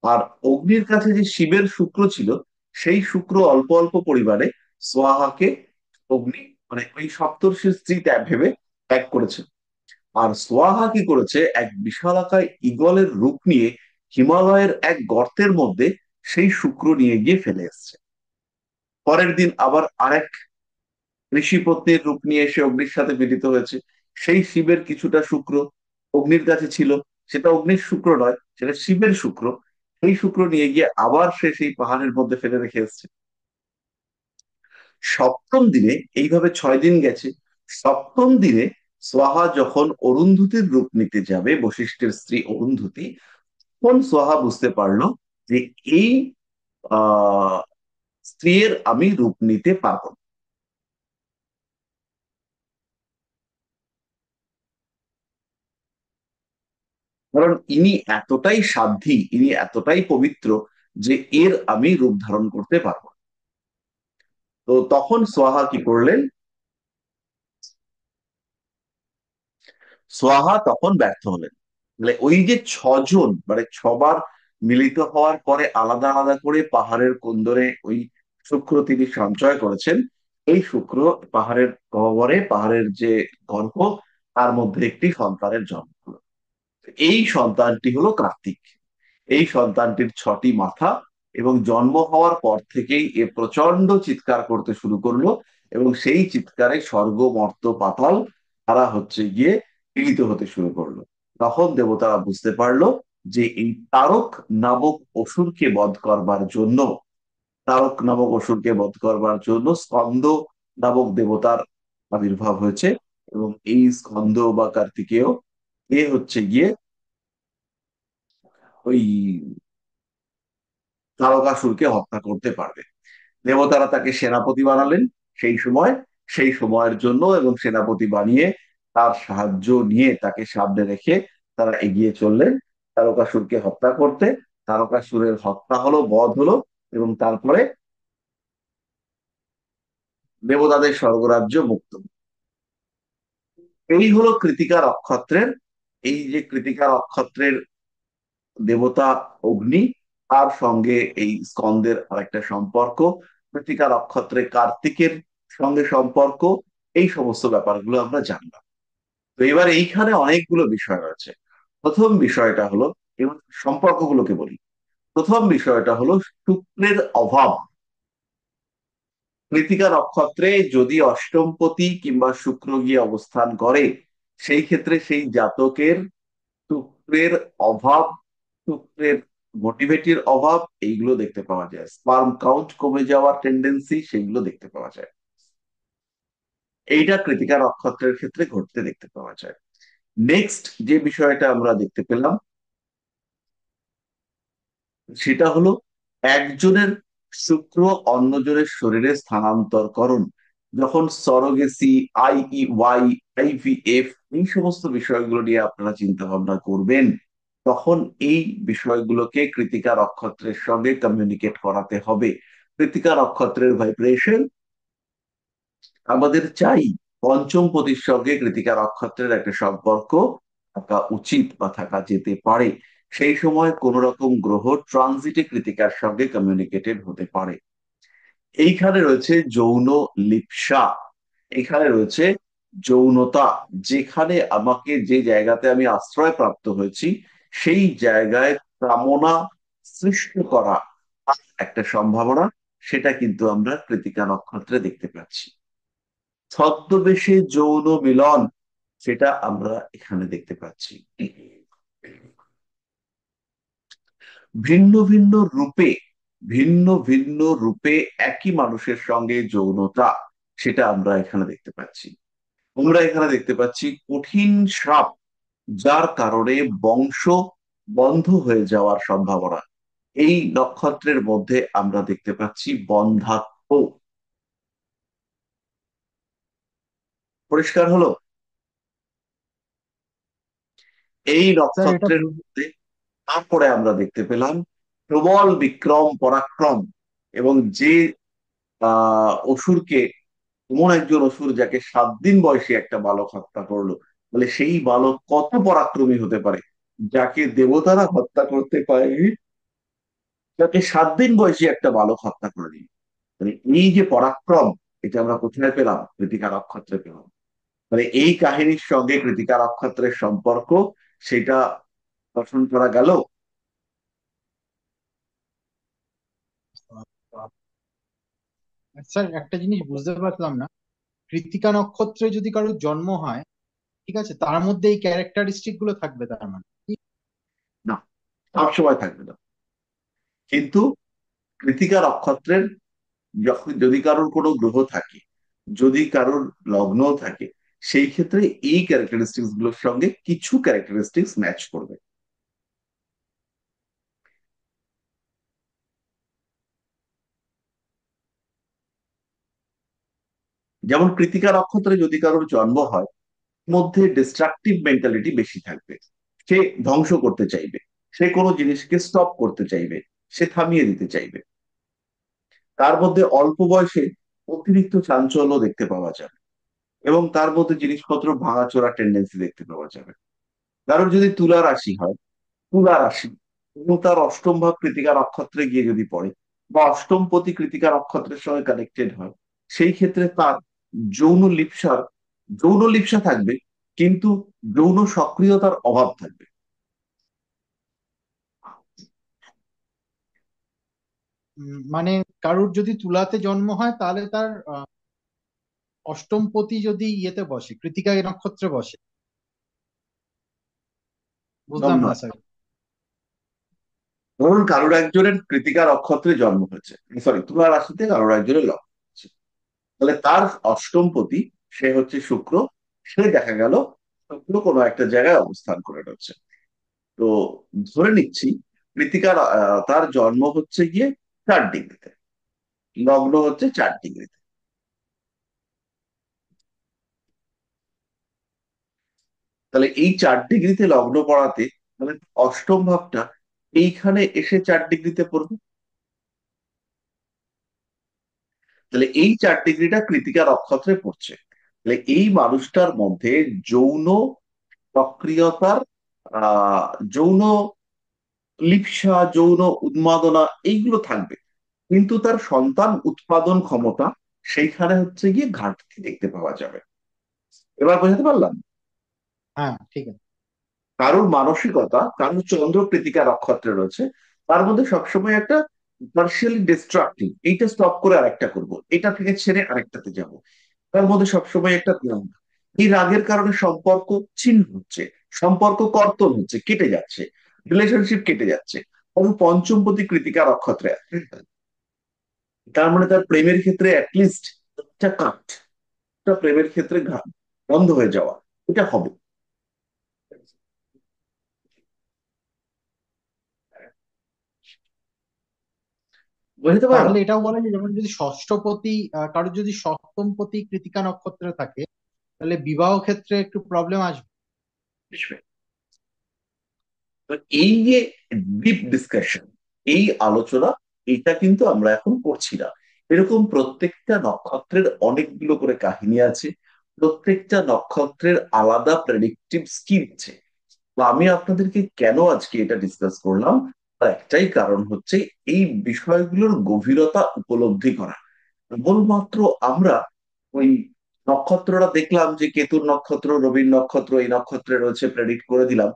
আর অগ্নির কাছে যে শিবের শুক্র ছিল, সেই শুক্র অল্প অল্প পরিমাণে সোহাহাকে অগ্নি, মানে ওই সপ্তর্ষির স্ত্রী ভেবে ত্যাগ করেছে। আর সোয়াহা কি করেছে, এক বিশালাকায় ঈগলের রূপ নিয়ে হিমালয়ের এক গর্তের মধ্যে সেই শুক্র নিয়ে গিয়ে ফেলে এসেছে। পরের দিন আবার আরেক ঋষিপত্নীর রূপ নিয়ে এসে অগ্নির সাথে মিলিত হয়েছে। সেই শিবের কিছুটা শুক্র অগ্নির কাছে ছিল, সেটা অগ্নির শুক্র নয়, সেটা শিবের শুক্র। সেই শুক্র নিয়ে গিয়ে আবার সে সেই পাহাড়ের মধ্যে ফেলে রেখে এসেছে। সপ্তম দিনে, এইভাবে 6 দিন গেছে, সপ্তম দিনে সোহা যখন অরুন্ধতির রূপ নিতে যাবে, বশিষ্ঠের স্ত্রী অরুন্ধতী, তখন সোহা বুঝতে পারলো যে এই আহ স্ত্রীর আমি রূপ নিতে পারবো না। কারণ ইনি এতটাই সাধ্বী, ইনি এতটাই পবিত্র, যে এর আমি রূপ ধারণ করতে পারবো না। তো তখন সোহা কি করলেন, সোহা তখন ব্যর্থ হলেন। মানে ওই যে 6 জন, মানে 6বার মিলিত হওয়ার পরে আলাদা আলাদা করে পাহাড়ের কোন্দরে ওই শুক্র তিনি সঞ্চয় করেছেন, এই শুক্র পাহাড়ের গহ্বরে, পাহাড়ের যে গর্ভ, তার মধ্যে একটি সন্তানের জন্ম হলো। এই সন্তানটি হলো কার্তিক। এই সন্তানটির 6টি মাথা, এবং জন্ম হওয়ার পর থেকেই এ প্রচন্ড চিৎকার করতে শুরু করলো, এবং সেই চিৎকারে স্বর্গ মর্ত পাতাল তারা হচ্ছে গিয়ে পীড়িত হতে শুরু করলো। তখন দেবতারা বুঝতে পারলো যে এই তারক নামক অসুরকে বধ করবার জন্য, তারক নামক অসুরকে বধ করবার জন্য স্কন্দ নামক দেবতার আবির্ভাব হয়েছে। এবং এই স্কন্দ বা কার্তিকেয়, এ হচ্ছে গিয়ে ওই তারকাসুরকে হত্যা করতে পারবে। দেবতারা তাকে সেনাপতি বানালেন সেই সময়, সেই সময়ের জন্য, এবং সেনাপতি বানিয়ে তার সাহায্য নিয়ে তাকে সামনে রেখে তারা এগিয়ে চললেন তারকাসুরকে হত্যা করতে। তারকাসুরের হত্যা হলো, বধ হলো, এবং তারপরে দেবতাদের স্বর্গরাজ্য মুক্ত। এই হলো কৃতিকা নক্ষত্রের, এই যে কৃতিকা নক্ষত্রের দেবতা অগ্নি, তার সঙ্গে এই স্কন্দের আরেকটা সম্পর্ক, কৃতিকা নক্ষত্রে কার্তিকের সঙ্গে সম্পর্ক, এই সমস্ত ব্যাপারগুলো আমরা জানলাম। তো এবার এইখানে অনেকগুলো বিষয় রয়েছে। প্রথম বিষয়টা হলো, এবার সম্পর্কগুলোকে বলি। প্রথম বিষয়টা হলো শুক্রের অভাব। কৃতিকা নক্ষত্রে যদি অষ্টমপতি কিংবা শুক্র গিয়ে অবস্থান করে, সেই ক্ষেত্রে সেই জাতকের শুক্রের অভাব, শুক্রের মোটিভেটির অভাব, এইগুলো দেখতে পাওয়া যায়। স্পার্ম কাউন্ট কমে যাওয়ার টেন্ডেন্সি, সেগুলো দেখতে পাওয়া যায়। এইটা কৃতিকা নক্ষত্রের ক্ষেত্রে ঘটতে দেখতে পাওয়া যায়। নেক্সট যে বিষয়টা আমরা দেখতে পেলাম, সেটা হলো একজনের শুক্র অন্যজনের শরীরে স্থানান্তরকরণ। যখন সরোগেসি, আইইওয়াই, আইভিএফ, এই সমস্ত বিষয়গুলো নিয়ে আপনারা চিন্তা ভাবনা করবেন, তখন এই বিষয়গুলোকে কৃতিকা নক্ষত্রের সঙ্গে কমিউনিকেট করাতে হবে। কৃতিকা নক্ষত্রের ভাইব্রেশন আমাদের চাই, পঞ্চম পতির সঙ্গে কৃতিকা নক্ষত্রের একটা সম্পর্ক থাকা উচিত বা থাকা যেতে পারে। সেই সময় কোন রকম গ্রহ ট্রানজিটে কৃতিকার সঙ্গে কমিউনিকেটেড হতে পারে। এইখানে রয়েছে যৌন লিপ্সা, এখানে রয়েছে যৌনতা। যেখানে আমাকে, যে জায়গাতে আমি আশ্রয় প্রাপ্ত হয়েছি, সেই জায়গায় কামনা সৃষ্টি করা একটা সম্ভাবনা, সেটা কিন্তু আমরা কৃতিকা নক্ষত্রে দেখতে পাচ্ছি। ছদ্মবেশে যৌন মিলন, সেটা আমরা এখানে দেখতে পাচ্ছি। ভিন্ন ভিন্ন রূপে, ভিন্ন ভিন্ন রূপে একই মানুষের সঙ্গে যৌনতা, সেটা আমরা এখানে দেখতে পাচ্ছি। আমরা এখানে দেখতে পাচ্ছি কঠিন শ্রাপ, যার কারণে বংশ বন্ধ হয়ে যাওয়ার সম্ভাবনা। এই নক্ষত্রের মধ্যে আমরা দেখতে পাচ্ছি বন্ধ্যাত্ব। পরিষ্কার হলো? এই স্যার এটা নক্ষত্রের মধ্যে তারপরে আমরা দেখতে পেলাম প্রবল বিক্রম পরাক্রম। এবং যে অসুরকে, এমন একজন অসুর যাকে 7 দিন বয়সী একটা বালক হত্যা করলো, বলে সেই বালক কত পরাক্রমী হতে পারে, যাকে দেবতারা হত্যা করতে পারেনি, যাকে 7 দিন বয়সী একটা বালক হত্যা করে দিল। মানে এই যে পরাক্রম, এটা আমরা কোথায় পেলাম? কৃতিকা নক্ষত্রে পেলাম। মানে এই কাহিনীর সঙ্গে কৃতিকা নক্ষত্রের সম্পর্ক, সেটা গঠন করা গেল। স্যার একটা জিনিস বুঝতে পারলাম না, কৃত্তিকা নক্ষত্রে যদি কারোর জন্ম হয়, ঠিক আছে, তার মধ্যে এই ক্যারেক্টারিস্টিক গুলো থাকবে তার মানে? না, সবসময় থাকবে না। কিন্তু কৃতিকা নক্ষত্রের, যখন যদি কারোর কোনো গ্রহ থাকে, যদি কারোর লগ্ন থাকে, সেই ক্ষেত্রে এই ক্যারেক্টারিস্টিক্স গুলোর সঙ্গে কিছু ক্যারেক্টারিস্টিক্স ম্যাচ করবে। যেমন কৃতিকা নক্ষত্রে যদি কারোর জন্ম হয়, মধ্যে ডিস্ট্রাকটিভ মেন্টালিটি বেশি থাকবে। সে ধ্বংস করতে চাইবে, সে কোনো জিনিসকে স্টপ করতে চাইবে, সে থামিয়ে দিতে চাইবে। তার মধ্যে অল্প বয়সে অতিরিক্ত চাঞ্চল্য দেখতে পাওয়া যাবে, এবং তার মধ্যে জিনিসপত্র ভাঙাচোরা টেন্ডেন্সি দেখতে পাওয়া যাবে। কারোর যদি তুলা রাশি হয়, তুলা রাশি এবং তার অষ্টম ভাব কৃতিকা নক্ষত্রে গিয়ে যদি পড়ে, বা অষ্টম পতি কৃতিকা নক্ষত্রের সঙ্গে কানেক্টেড হয়, সেই ক্ষেত্রে তার যৌন লিপ্সার, যৌন লিপ্সা থাকবে, কিন্তু যৌন সক্রিয়তার অভাব থাকবে। মানে কারুর যদি তুলাতে জন্ম হয় তাহলে তার অষ্টমপতি যদি ইয়েতে বসে, কৃত্তিকা নক্ষত্রে বসে, কম বুঝলাম না নয়। স্যার। ধরুন কারোর একজনের কৃতিকা নক্ষত্রে জন্ম হয়েছে, সরি, তুলা রাশিতে কারোর একজনের লগ্ন হয়েছে, তাহলে তার অষ্টম পতি, সে হচ্ছে শুক্র, সে দেখা গেল শুক্র কোনো একটা জায়গায় অবস্থান করে রয়েছে। তো ধরে নিচ্ছি কৃতিকার তার জন্ম হচ্ছে গিয়ে 4 ডিগ্রিতে, লগ্ন হচ্ছে 4 ডিগ্রিতে। তাহলে এই 4 ডিগ্রিতে লগ্ন পড়াতে, মানে অষ্টম ভাবটা এইখানে এসে 4 ডিগ্রিতে পড়বে। তাহলে এই 4 ডিগ্রিটা কৃতিকা নক্ষত্রে পড়ছে। তাহলে এই মানুষটার মধ্যে যৌন সক্রিয়তার আহ যৌন লিপ্সা, যৌন উন্মাদনা এইগুলো থাকবে, কিন্তু তার সন্তান উৎপাদন ক্ষমতা সেইখানে হচ্ছে গিয়ে ঘাটতি দেখতে পাওয়া যাবে। এবার বোঝাতে পারলাম? হ্যাঁ, ঠিক আছে। কারোর মানসিকতা, কারোর চন্দ্র কৃতিকা নক্ষত্রে রয়েছে, তার মধ্যে সবসময় একটা পার্শিয়ালি ডিস্ট্রাকটিভ, এইটা স্টপ করে আরেকটা করব, এটা থেকে ছেড়ে আরেকটাতে যাব, তার মধ্যে সবসময় একটা রাগ। এই রাগের কারণে সম্পর্ক ছিন্ন হচ্ছে, সম্পর্ক কর্তন হচ্ছে, কেটে যাচ্ছে, রিলেশনশিপ কেটে যাচ্ছে। কারণ পঞ্চমপতি কৃতিকা নক্ষত্রে আছে, তার মানে তার প্রেমের ক্ষেত্রে অ্যাটলিস্ট একটা কাট, একটা প্রেমের ক্ষেত্রে বন্ধ হয়ে যাওয়া, এটা হবে। বুঝতে পারলাম? তাহলে এটাও বলা যায়, যেমন যদি ষষ্ঠপতি কারোর যদি সপ্তমপতি কৃতিকা নক্ষত্রে থাকে, তাহলে বিবাহ ক্ষেত্রে একটু প্রবলেম আসবে। তো এই যে ডিপ ডিসকাশন, এই আলোচনা, এইটা কিন্তু আমরা এখন করছি না। এরকম প্রত্যেকটা নক্ষত্রের অনেকগুলো করে কাহিনী আছে, প্রত্যেকটা নক্ষত্রের আলাদা প্রেডিক্টিভ স্কিল আছে। তো আমি আপনাদেরকে কেন আজকে এটা ডিসকাস করলাম, তার একটাই কারণ হচ্ছে এই বিষয়গুলোর গভীরতা উপলব্ধি করা। কেবলমাত্র আমরা ওই নক্ষত্রটা দেখলাম যে কেতুর নক্ষত্র, রবির নক্ষত্র এই নক্ষত্রে রয়েছে, প্রেডিক্ট করে দিলাম,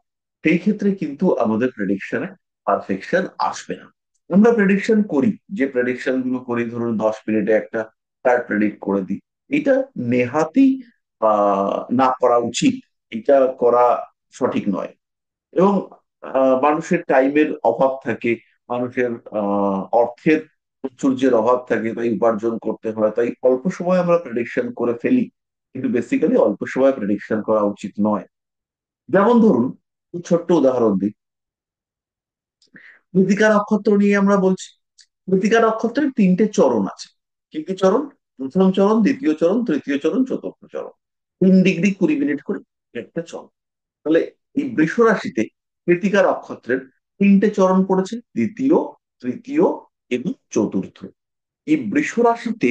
সেই ক্ষেত্রে কিন্তু আমাদের প্রেডিকশনে পারফেকশন আসবে না। আমরা প্রেডিকশন করি, যে প্রেডিকশন গুলো করি, ধরুন 10 মিনিটে একটা চার্ট প্রেডিক্ট করে দিই, এটা নেহাতি না করা উচিত, এটা করা সঠিক নয়। এবং মানুষের টাইমের অভাব থাকে, মানুষের অর্থের প্রাচুর্যের অভাব থাকে, তাই উপার্জন করতে হয়, তাই অল্প সময় আমরা প্রেডিকশন করে ফেলি, কিন্তু বেসিক্যালি অল্প সময় প্রেডিকশন করা উচিত নয়। যেমন ধরুন, খুব ছোট্ট উদাহরণ দিই, মৃত্তিকা নক্ষত্র নিয়ে আমরা বলছি। মৃত্তিকা নক্ষত্রের 3টে চরণ আছে। কি কি চরণ? প্রথম চরণ, দ্বিতীয় চরণ, তৃতীয় চরণ, চতুর্থ চরণ। 3 ডিগ্রি 20 মিনিট করে একটা চরণ। তাহলে এই বৃষ রাশিতে কৃত্তিকা নক্ষত্রের 3টে চরণ পড়েছে, দ্বিতীয়, তৃতীয় এবং চতুর্থ। এই বৃষ রাশিতে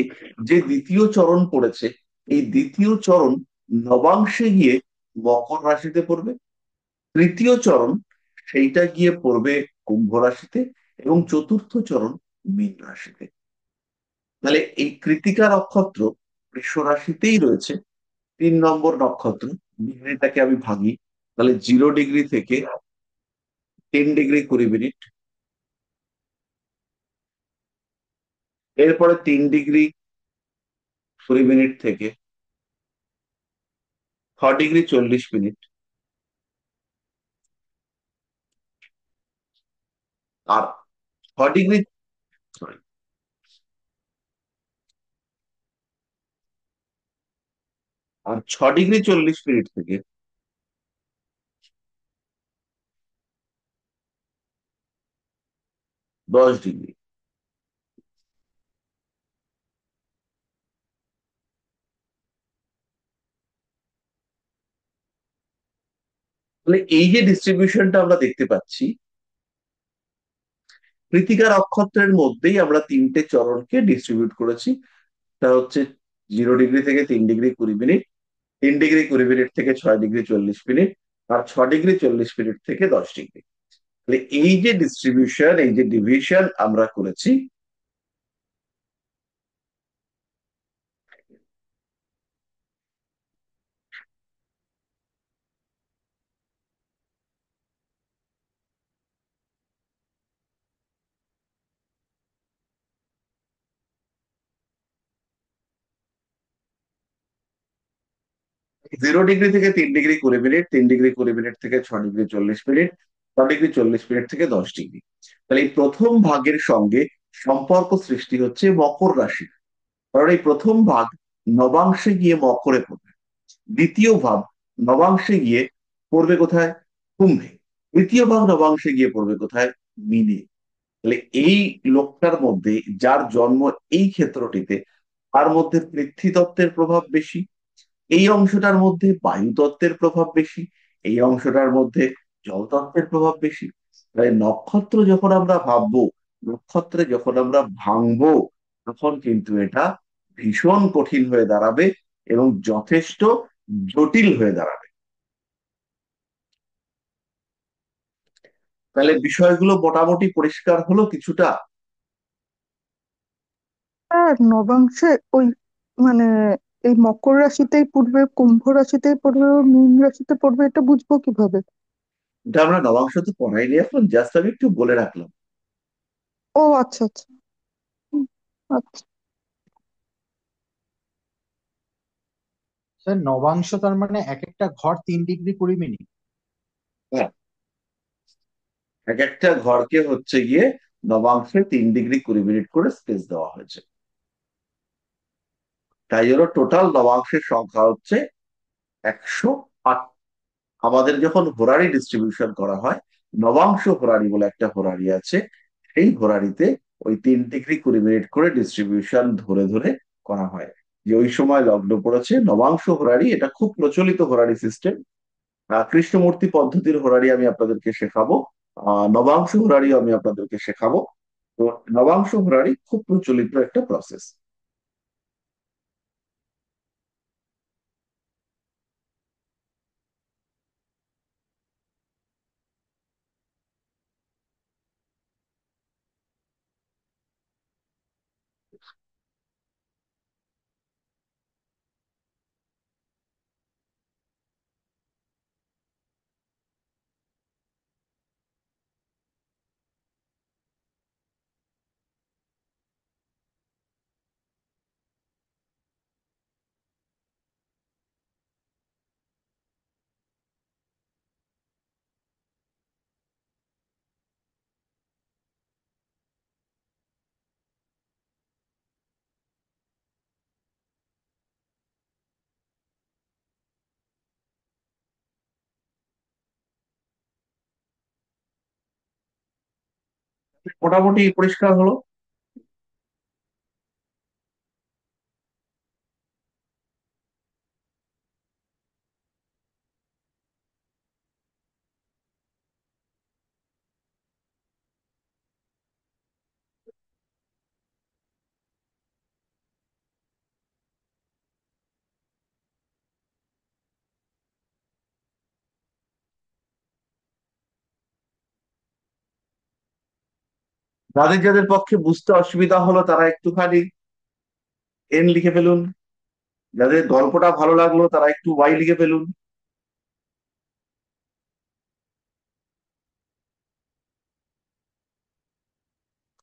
যে দ্বিতীয় চরণ পড়েছে, এই দ্বিতীয় চরণ নবাংশে গিয়ে মকর রাশিতে পড়বে। তৃতীয় চরণ সেইটা গিয়ে পড়বে কুম্ভ রাশিতে, এবং চতুর্থ চরণ মীন রাশিতে। তাহলে এই কৃত্তিকা নক্ষত্র বৃষ রাশিতেই রয়েছে, 3 নম্বর নক্ষত্র। ডিগ্রিটাকে আমি ভাঙি, তাহলে 0 ডিগ্রি থেকে 3 ডিগ্রি 20 মিনিট, এরপরে 3 ডিগ্রি 20 মিনিট থেকে 6 ডিগ্রি 40 মিনিট, আর 6 ডিগ্রি, সরি, আর 6 ডিগ্রি 40 মিনিট থেকে 10 ডিগ্রি। তাহলে এই যে ডিস্ট্রিবিউশনটা আমরা দেখতে পাচ্ছি, কৃত্তিকা নক্ষত্রের মধ্যেই আমরা 3টে চরণকে ডিস্ট্রিবিউট করেছি। তা হচ্ছে 0 ডিগ্রি থেকে 3 ডিগ্রি 20 মিনিট, 3 ডিগ্রি 20 মিনিট থেকে 6 ডিগ্রি 40 মিনিট, আর 6 ডিগ্রি 40 মিনিট থেকে 10 ডিগ্রি। তাহলে এই যে ডিস্ট্রিবিউশন, এই যে ডিভিশন আমরা করেছি, জিরো ডিগ্রি থেকে 3 ডিগ্রি 20 মিনিট, 3 ডিগ্রি 20 মিনিট থেকে 6 ডিগ্রি 40 মিনিট, 6 ডিগ্রি 40 মিনিট থেকে 10 ডিগ্রি। তাহলে এই প্রথম ভাগের সঙ্গে সম্পর্ক সৃষ্টি হচ্ছে মকর রাশি, কারণ এই প্রথম ভাগ নবাংশে গিয়ে মকরে পড়বে। দ্বিতীয় ভাগ নবাংশে গিয়ে পড়বে কোথায়? কুম্ভে। তৃতীয় ভাগ নবাংশে গিয়ে পড়বে কোথায়? মীনে। তাহলে এই লোকটার মধ্যে, যার জন্ম এই ক্ষেত্রটিতে, তার মধ্যে পৃথ্বী তত্ত্বের প্রভাব বেশি, এই অংশটার মধ্যে বায়ুতত্ত্বের প্রভাব বেশি, এই অংশটার মধ্যে জলতত্ত্বের প্রভাব বেশি। তাই নক্ষত্র যখন আমরা ভাববো, নক্ষত্রে যখন আমরা ভাঙবো, তখন কিন্তু এটা ভীষণ কঠিন হয়ে দাঁড়াবে এবং যথেষ্ট জটিল হয়ে দাঁড়াবে। তাহলে বিষয়গুলো মোটামুটি পরিষ্কার হলো কিছুটা। আর নবাংশে ওই মানে এই মকর রাশিতেই পড়বে, কুম্ভ রাশিতেই পড়বে, মীন রাশিতে পড়বে, এটা বুঝবো কিভাবে? এটা আমরা নবাংশ তো পড়াইনি, এখন জাস্ট আমি একটু বলে রাখলাম। ও আচ্ছা আচ্ছা। হুম, আচ্ছা। স্যার নবাংশ তার মানে এক একটা ঘর 3 ডিগ্রি 20 মিনিট? হ্যাঁ, এক একটা ঘরকে হচ্ছে গিয়ে নবাংশে 3 ডিগ্রি 20 মিনিট করে স্পেস দেওয়া হয়েছে। তাই জন্য টোটাল নবাংশের সংখ্যা হচ্ছে 108। আমাদের যখন হোরারি ডিস্ট্রিবিউশন করা হয়, নবাংশ হোরারি বলে একটা হোরারি আছে, সেই হোরারিতে ওই 3 ডিগ্রি 20 মিনিট করে ডিস্ট্রিবিউশন ধরে ধরে করা হয়। যে ওই সময় লগ্ন পড়েছে নবাংশ হোরারি, এটা খুব প্রচলিত হোরারি সিস্টেম। কৃষ্ণমূর্তি পদ্ধতির হোরারি আমি আপনাদেরকে শেখাবো, নবাংশ হোরারিও আমি আপনাদেরকে শেখাবো। তো নবাংশ হোরারি খুব প্রচলিত একটা প্রসেস। মোটামুটি পরিষ্কার হলো। যাদের যাদের পক্ষে বুঝতে অসুবিধা হলো তারা একটুখানি এন লিখে ফেলুন, যাদের গল্পটা ভালো লাগলো তারা একটু ওয়াই লিখে ফেলুন।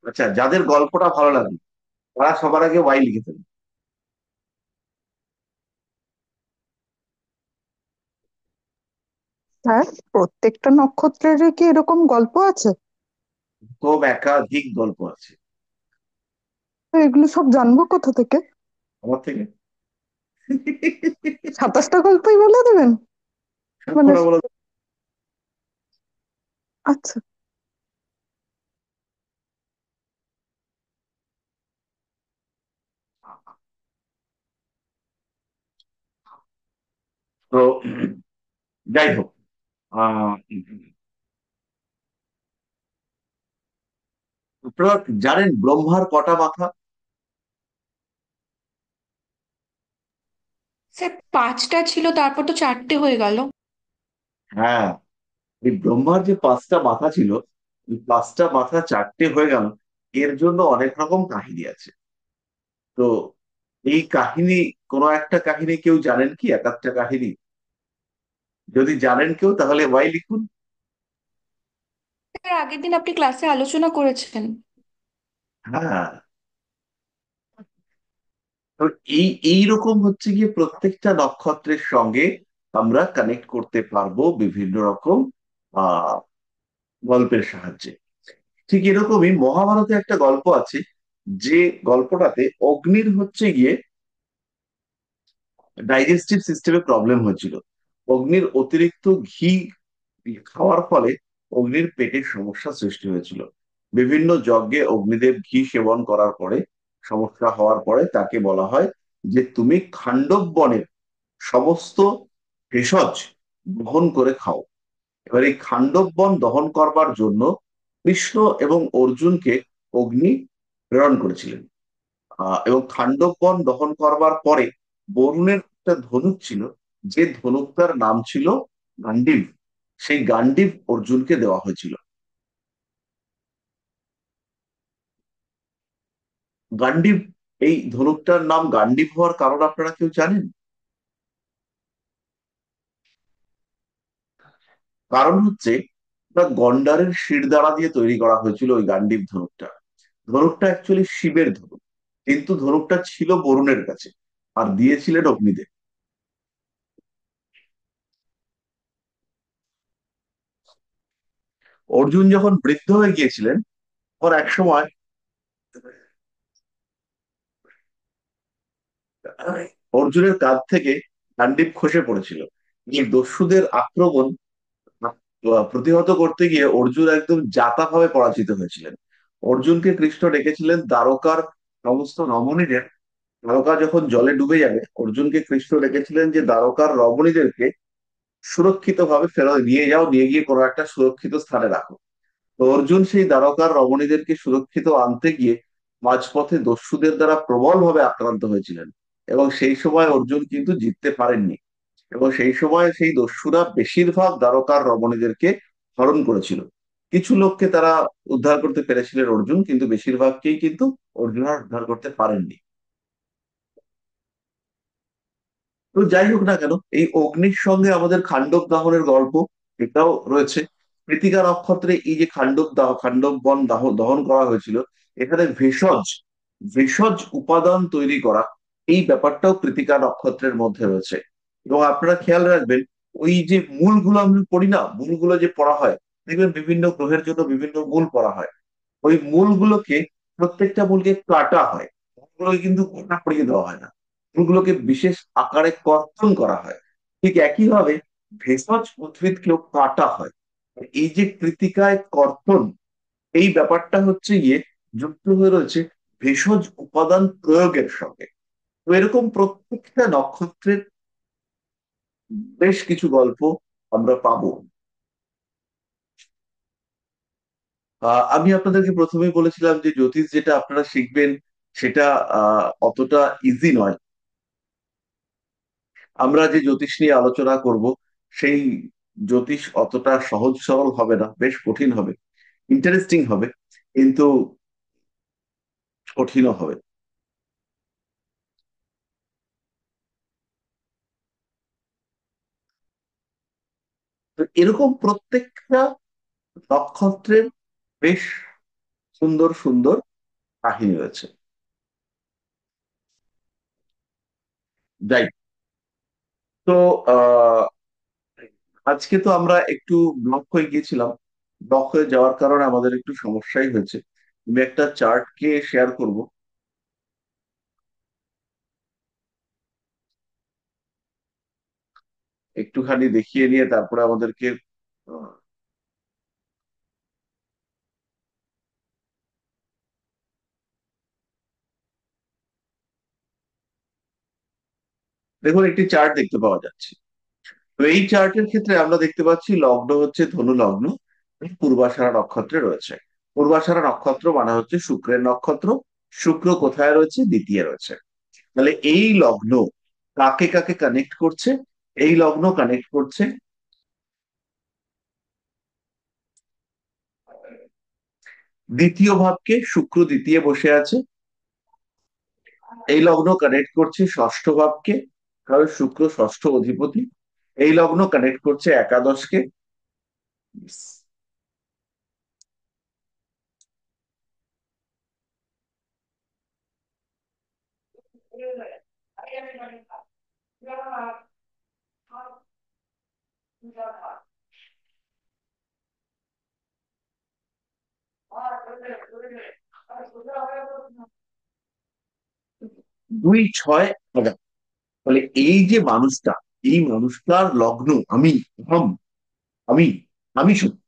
আচ্ছা, যাদের গল্পটা ভালো লাগলো তারা সবার আগে ওয়াই লিখে ফেলুন। স্যার, প্রত্যেকটা নক্ষত্রেরই কি এরকম গল্প আছে? খুব একাধিক গল্প আছে। তো এগুলো সব জানবো কোথা থেকে? আমার থেকে। 27টা গল্পই বলে দেবেন মানে? সবকটা বলে আচ্ছা। তো যাই হোক, আহ আপনারা জানেন ব্রহ্মার কটা মাথা? স্যার 5টা ছিল, তারপর তো 4টে হয়ে গেল। হ্যাঁ, এই ব্রহ্মার যে 5টা মাথা ছিল, এই 5টা মাথা 4টে হয়ে গেল, এর জন্য অনেক রকম কাহিনী আছে। তো এই কাহিনী, কোনো একটা কাহিনী কেউ জানেন কি? এক একটা কাহিনী যদি জানেন কেউ তাহলে ওয়াই লিখুন। স্যার আগের দিন আপনি ক্লাসে আলোচনা করেছেন। হ্যাঁ, তো এইরকম হচ্ছে গিয়ে প্রত্যেকটা নক্ষত্রের সঙ্গে আমরা কানেক্ট করতে পারবো বিভিন্ন রকম আহ গল্পের সাহায্যে। ঠিক এরকমই মহাভারতে একটা গল্প আছে, যে গল্পটাতে অগ্নির হচ্ছে গিয়ে ডাইজেস্টিভ সিস্টেমে প্রবলেম হয়েছিল। অগ্নির অতিরিক্ত ঘি খাওয়ার ফলে অগ্নির পেটের সমস্যা সৃষ্টি হয়েছিল। বিভিন্ন যজ্ঞে অগ্নিদেব ঘি সেবন করার পরে, সমস্যা হওয়ার পরে তাকে বলা হয় যে তুমি খান্ডব বনের সমস্ত ভেষজ দহন করে খাও। এবার এই খান্ডব বন দহন করবার জন্য কৃষ্ণ এবং অর্জুনকে অগ্নি প্রেরণ করেছিলেন। এবং খান্ডব বন দহন করবার পরে বরুণের একটা ধনুক ছিল, যে ধনুকটার নাম ছিল গান্ডীব। সেই গান্ডীব অর্জুনকে দেওয়া হয়েছিল। গান্ডীব, এই ধনুকটার নাম গান্ডীব হওয়ার কারণ আপনারা কেউ জানেন? কারণ হচ্ছে ওটা গন্ডারের শিরদাঁড়া দিয়ে তৈরি করা হয়েছিল ওই গান্ডীব ধনুকটা। ধনুকটা অ্যাকচুয়ালি শিবের ধনুক, কিন্তু ধনুকটা ছিল বরুণের কাছে, আর দিয়েছিলেন অগ্নিদেব। অর্জুন যখন বৃদ্ধ হয়ে গিয়েছিলেন, তখন এক সময় অর্জুনের কাঁধ থেকে গান্ডীব খসে পড়েছিল। এই দস্যুদের আক্রমণ প্রতিহত করতে গিয়ে অর্জুন একদম জাতাভাবে পরাজিত হয়েছিলেন। অর্জুনকে কৃষ্ণ ডেকেছিলেন দ্বারকার সমস্ত রমণীদের। দ্বারকা যখন জলে ডুবে যাবে, অর্জুনকে কৃষ্ণ ডেকেছিলেন যে দ্বারকার রমণীদেরকে সুরক্ষিত ভাবে ফেরত নিয়ে যাও, নিয়ে গিয়ে কোনো একটা সুরক্ষিত স্থানে রাখো। তো অর্জুন সেই দ্বারকার রমণীদেরকে সুরক্ষিত আনতে গিয়ে মাঝপথে দস্যুদের দ্বারা প্রবল ভাবে আক্রান্ত হয়েছিলেন, এবং সেই সময় অর্জুন কিন্তু জিততে পারেননি। এবং সেই সময় সেই দস্যুরা বেশিরভাগ দ্বারকার রমণীদেরকে হরণ করেছিল। কিছু লোককে তারা উদ্ধার করতে পেরেছিলেন অর্জুন, কিন্তু বেশিরভাগকেই কিন্তু অর্জুন আর উদ্ধার করতে পারেননি। তো যাই হোক না কেন, এই অগ্নির সঙ্গে আমাদের খান্ডব দাহনের গল্প এটাও রয়েছে। কৃতিকা নক্ষত্রে এই যে খান্ডব বন দহন করা হয়েছিল, এখানে ভেষজ ভেষজ উপাদান তৈরি করা, এই ব্যাপারটাও কৃতিকা নক্ষত্রের মধ্যে রয়েছে। এবং আপনারা খেয়াল রাখবেন, ওই যে মূলগুলো আমরা পড়ি না, মূলগুলো যে পড়া হয়, দেখবেন বিভিন্ন গ্রহের জন্য বিভিন্ন মূল পড়া হয়। ওই মূলগুলোকে, প্রত্যেকটা মূলকে কাটা হয়, মূলগুলোকে কিন্তু গোটা পড়িয়ে দেওয়া হয় না, মূলগুলোকে বিশেষ আকারে কর্তন করা হয়। ঠিক একইভাবে ভেষজ উদ্ভিদকেও কাটা হয়। এই যে কৃতিকায় কর্তন, এই ব্যাপারটা হচ্ছে গিয়ে যুক্ত হয়ে রয়েছে ভেষজ উপাদান প্রয়োগের সঙ্গে। তো এরকম প্রত্যেকটা নক্ষত্রের বেশ কিছু গল্প আমরা পাবো। আমি আপনাদেরকে প্রথমেই বলেছিলাম যে জ্যোতিষ যেটা আপনারা শিখবেন, সেটা অতটা ইজি নয়। আমরা যে জ্যোতিষ নিয়ে আলোচনা করব, সেই জ্যোতিষ অতটা সহজ সরল হবে না, বেশ কঠিন হবে। ইন্টারেস্টিং হবে, কিন্তু কঠিনও হবে। তো এরকম প্রত্যেকটা নক্ষত্রের বেশ সুন্দর সুন্দর কাহিনী রয়েছে। যাই, তো আহ আজকে তো আমরা একটু ব্লক হয়ে গিয়েছিলাম। ব্লক হয়ে যাওয়ার কারণে আমাদের একটু সমস্যাই হয়েছে। আমি একটা চার্টকে শেয়ার করব, একটুখানি দেখিয়ে নিয়ে তারপরে আমাদেরকে আহ, দেখুন একটি চার্ট দেখতে পাওয়া যাচ্ছে। তো এই চার্টের ক্ষেত্রে আমরা দেখতে পাচ্ছি লগ্ন হচ্ছে ধনু লগ্ন, পূর্বাষাঢ়া নক্ষত্রে রয়েছে। পূর্বাষাঢ়া নক্ষত্র মানে হচ্ছে শুক্রের নক্ষত্র। শুক্র কোথায় রয়েছে? দ্বিতীয় রয়েছে। তাহলে এই লগ্ন কাকে কাকে কানেক্ট করছে? এই লগ্ন কানেক্ট করছে দ্বিতীয় ভাবকে, শুক্র দ্বিতীয় বসে আছে। এই লগ্ন কানেক্ট করছে ষষ্ঠ ভাবকে, কারণ শুক্র ষষ্ঠ অধিপতি। এই লগ্ন কানেক্ট করছে একাদশকে। দুই ছয় 11। তাহলে এই যে মানুষটা, এই মানুষটার লগ্ন আমি, আহম, আমি আমি শুক্র,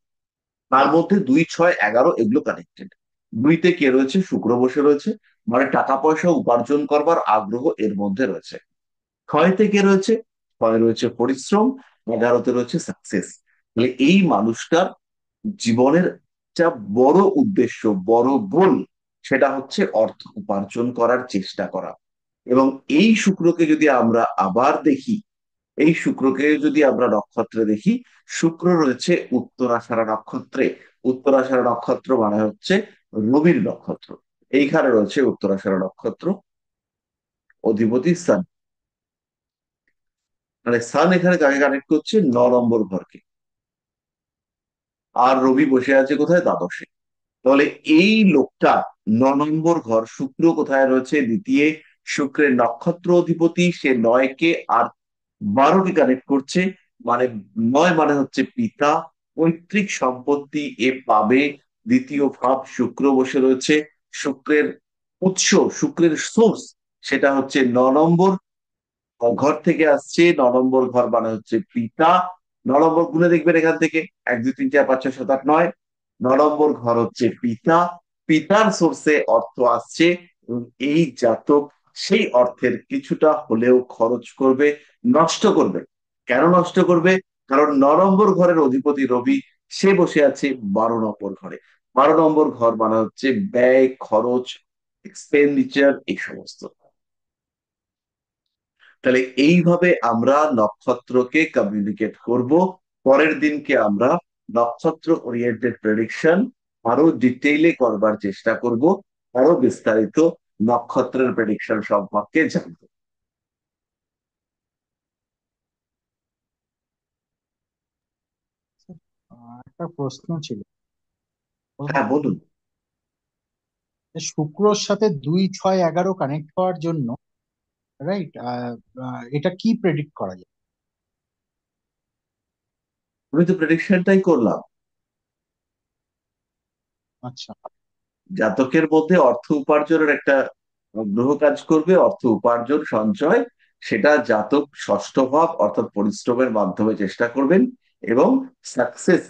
তার মধ্যে 2 6 11 এগুলো কানেক্টেড। দুইতে কে রয়েছে? শুক্র বসে রয়েছে, মানে টাকা পয়সা উপার্জন করবার আগ্রহ এর মধ্যে রয়েছে। ছয়তে কে রয়েছে? ছয় রয়েছে পরিশ্রম, 11তে রয়েছে সাকসেস। তাহলে এই মানুষটার জীবনের একটা বড় উদ্দেশ্য, বড় গোল সেটা হচ্ছে অর্থ উপার্জন করার চেষ্টা করা। এবং এই শুক্রকে যদি আমরা আবার দেখি, এই শুক্রকে যদি আমরা নক্ষত্রে দেখি, শুক্র রয়েছে উত্তরাষাঢ়া নক্ষত্রে। উত্তরাষাঢ়া নক্ষত্র মানে হচ্ছে রবির নক্ষত্র। এইখানে রয়েছে উত্তরাষাঢ়া নক্ষত্র, অধিপতি সান। মানে সান এখানে কাকে কানেক্ট করছে? 9 নম্বর ঘরকে। আর রবি বসে আছে কোথায়? দ্বাদশে। তাহলে এই লোকটা 9 নম্বর ঘর, শুক্র কোথায় রয়েছে? দ্বিতীয়। শুক্রের নক্ষত্র অধিপতি, সে 9কে আর 12কে কানেক্ট করছে। মানে 9 মানে হচ্ছে পিতা, পৈতৃক সম্পত্তি এ পাবে। দ্বিতীয় ভাব শুক্র বসে রয়েছে। শুক্রের উৎস, শুক্রের সোর্স, সেটা হচ্ছে 9 নম্বর ঘর থেকে আসছে। 9 নম্বর ঘর মানে হচ্ছে পিতা। 9 নম্বর গুণে দেখবেন এখান থেকে, 1 2 3 4 5 6 7 8 9। 9 নম্বর ঘর হচ্ছে পিতা। পিতার সোর্সে অর্থ আসছে, এবং এই জাতক সেই অর্থের কিছুটা হলেও খরচ করবে, নষ্ট করবে। কেন নষ্ট করবে? কারণ 9 নম্বর ঘরের অধিপতি রবি, সে বসে আছে 12 নম্বর ঘরে। 12 নম্বর ঘর মানে হচ্ছে ব্যয়, খরচ, এক্সপেন্ডিচার, এই সমস্ত। তাহলে এইভাবে আমরা নক্ষত্রকে কমিউনিকেট করব। পরের দিনকে আমরা নক্ষত্র ওরিয়েন্টেড প্রেডিকশন আরো ডিটেইলে করবার চেষ্টা করব, আরো বিস্তারিত নক্ষত্রের প্রেডিকশন সম্পর্কে জানবো। একটা প্রশ্ন ছিল, বলবো? হ্যাঁ, বলুন। যে শুক্রর সাথে 2 6 11 কানেক্ট হওয়ার জন্য, রাইট, এটা কি প্রেডিক্ট করা যায়? আমি তো প্রেডিকশনটাই করলাম। আচ্ছা। জাতকের মধ্যে অর্থ উপার্জনের একটা গ্রহ কাজ করবে, অর্থ উপার্জন সঞ্চয়, সেটা জাতক ষষ্ঠ ভাব অর্থাৎ পরিশ্রমের মাধ্যমে চেষ্টা করবেন। এবং সাকসেস,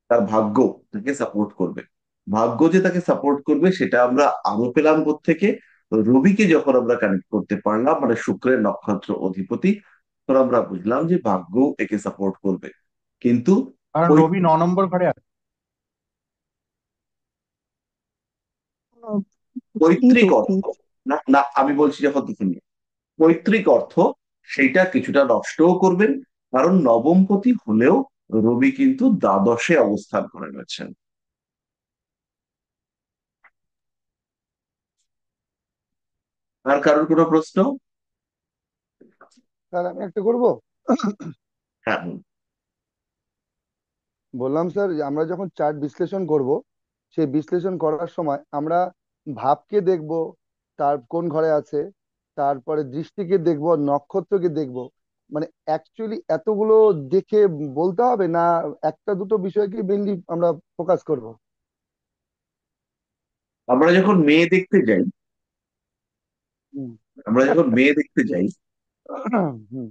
তার ভাগ্য তাকে সাপোর্ট করবে। ভাগ্য যে তাকে সাপোর্ট করবে সেটা আমরা আরো পেলাম থেকে, রবিকে যখন আমরা কানেক্ট করতে পারলাম, মানে শুক্রের নক্ষত্র অধিপতি, তখন আমরা বুঝলাম যে ভাগ্য একে সাপোর্ট করবে। কিন্তু কারণ ওই রবি 9 নম্বর ঘরে আছে। কি পৈতৃক রবি? অর্থ, না না, আমি বলছি যখন দেখুন, পৈতৃক অর্থ সেইটা কিছুটা নষ্টও করবেন। কারণ নবমপতি হলেও রবি কিন্তু দ্বাদশে অবস্থান করে রয়েছেন। আর কারোর কোনো প্রশ্ন? স্যার আমি একটা করব। হ্যাঁ, বলুন। বললাম স্যার যে আমরা যখন চার্ট বিশ্লেষণ করব, সেই বিশ্লেষণ করার সময় আমরা ভাবকে দেখব, তার কোন ঘরে আছে, তারপরে দৃষ্টিকে দেখব, নক্ষত্রকে দেখব। মানে অ্যাকচুয়ালি এতগুলো দেখে বলতে হবে না, একটা দুটো বিষয়কে মেনলি আমরা ফোকাস করব? আমরা যখন মেয়ে দেখতে যাই, হুম। আমরা যখন মেয়ে দেখতে যাই, হুম।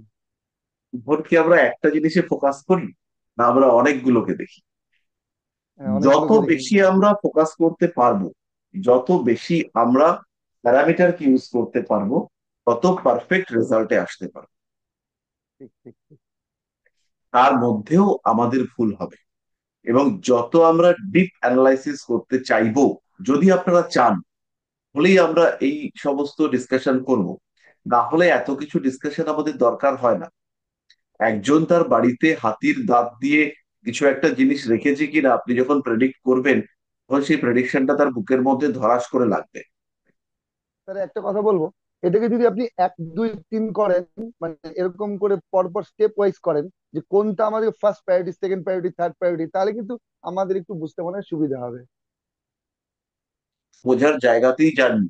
তখন কি আমরা একটা জিনিসে ফোকাস করি, না আমরা অনেকগুলোকে দেখি? হ্যাঁ, যত অনেকগুলোকে দেখি। বেশি আমরা ফোকাস করতে পারবো, যত বেশি আমরা প্যারামিটারকে ইউজ করতে পারবো, তত পারফেক্ট রেজাল্টে আসতে পারবো। ঠিক ঠিক ঠিক। তার মধ্যেও আমাদের ভুল হবে। এবং যত আমরা ডিপ অ্যানালাইসিস করতে চাইবো, যদি আপনারা চান, হলেই আমরা এই সমস্ত ডিসকাশন করব। না হলে এত কিছু ডিসকাশন আমাদের দরকার হয় না। একজন তার বাড়িতে হাতির দাঁত দিয়ে কিছু একটা জিনিস রেখেছে কিনা আপনি যখন প্রেডিক্ট করবেন, তখন সেই প্রেডিকশনটা তার বুকের মধ্যে ধরাস করে লাগবে। তাহলে একটা কথা বলবো, এটাকে যদি আপনি 1 2 3 করেন, মানে এরকম করে পরপর স্টেপ ওয়াইজ করেন, যে কোনটা আমাদের first priority, second priority, third priority, তাহলে কিন্তু আমাদের একটু বুঝতে মনে হয় সুবিধা হবে। বোঝার জায়গাতেই যাননি।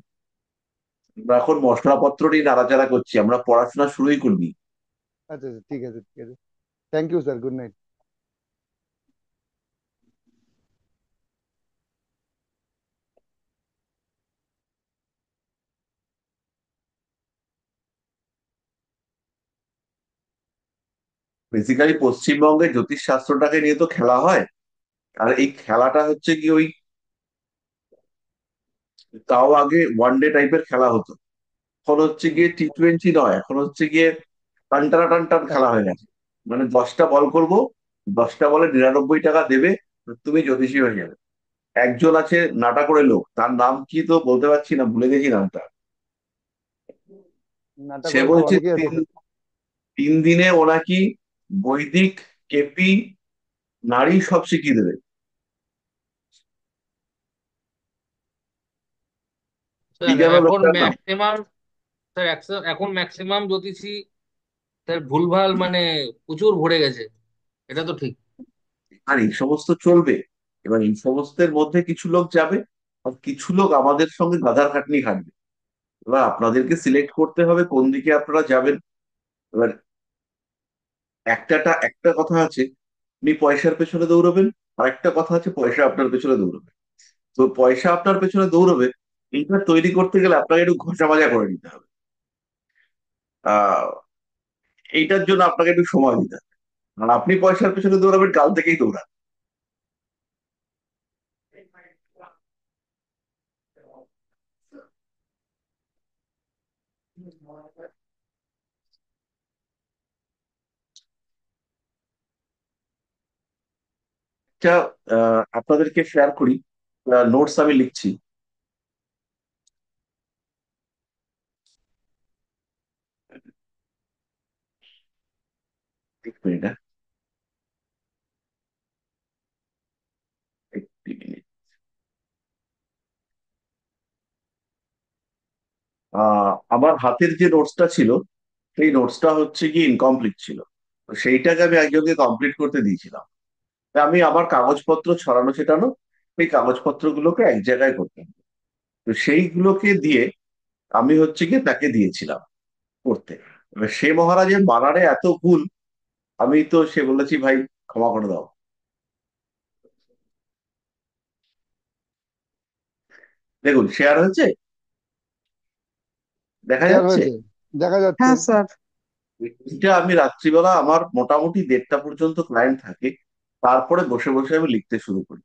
আমরা এখন মশলাপত্র নিয়ে নাড়াচাড়া করছি, আমরা পড়াশোনা শুরুই করিনি। আচ্ছা আচ্ছা, ঠিক আছে ঠিক আছে। Thank you sir, good night. Basically পশ্চিমবঙ্গে জ্যোতিষ শাস্ত্রটাকে নিয়ে তো খেলা হয়। আর এই খেলাটা হচ্ছে কি, ওই, তাও আগে ওয়ান ডে টাইপের খেলা হতো। এখন হচ্ছে হুম। গিয়ে T20 নয়, এখন হচ্ছে গিয়ে টানটানা টানটান খেলা হয়ে গেছে। মানে 10টা বল করবো, 10টা বলে 99 টাকা দেবে, তুমি জ্যোতিষী হয়ে যাবে। একজন আছে নাটা করে লোক, তার নাম কি তো বলতে পারছি না, ভুলে গেছি নামটা। নাটা সে করে তো বলছে অনেকেই আছে। 3 দিনে ও নাকি বৈদিক, কেপি, নারী সব শিখিয়ে দেবে। কি স্যার যেন এখন লোকটার নাম? ম্যাক্সিমাম স্যার এখন ম্যাক্সিমাম জ্যোতিষী স্যার ভুলভাল মানে প্রচুর ভরে গেছে, এটা তো ঠিক। আর এই সমস্ত চলবে। এবার এই সমস্তের মধ্যে কিছু লোক যাবে, আর কিছু লোক আমাদের সঙ্গে গাধার খাটনি খাটবে। এবার আপনাদেরকে সিলেক্ট করতে হবে কোন দিকে আপনারা যাবেন। এবার একটা কথা আছে, আপনি পয়সার পেছনে দৌড়বেন, আর একটা কথা আছে পয়সা আপনার পেছনে দৌড়বে। তো পয়সা আপনার পেছনে দৌড়বে, এইটা তৈরি করতে গেলে আপনাকে একটু ঘষা মাজা করে নিতে হবে। আহ এইটার জন্য আপনাকে একটু সময় দিতে হবে। আর আপনি পয়সার পেছনে দৌড়াবেন, কাল থেকেই দৌড়ান। এটা আপনাদেরকে শেয়ার করি, নোটস আমি লিখছি। এক মিনিট, হ্যাঁ, একটি মিনিট। আমার হাতের যে নোটসটা ছিল, সেই নোটসটা হচ্ছে কি ইনকমপ্লিট ছিল। তো সেইটাকে আমি একজনকে কমপ্লিট করতে দিয়েছিলাম। তা আমি আমার কাগজপত্র ছড়ানো ছেটানো, এই কাগজপত্রগুলোকে এক জায়গায় করতে হবে। তো সেইগুলোকে দিয়ে আমি হচ্ছে কি তাকে দিয়েছিলাম করতে। এবার সে মহারাজের বানানে এত ভুল, আমি তো সে বলেছি ভাই ক্ষমা করে দাও। দেখুন শেয়ার হয়েছে, দেখা শেয়ার যাচ্ছে। হয়েছে, দেখা যাচ্ছে। হ্যাঁ স্যার। এটা আমি রাত্রিবেলা আমার মোটামুটি 1:30টা পর্যন্ত ক্লায়েন্ট থাকে, তারপরে বসে বসে আমি লিখতে শুরু করি।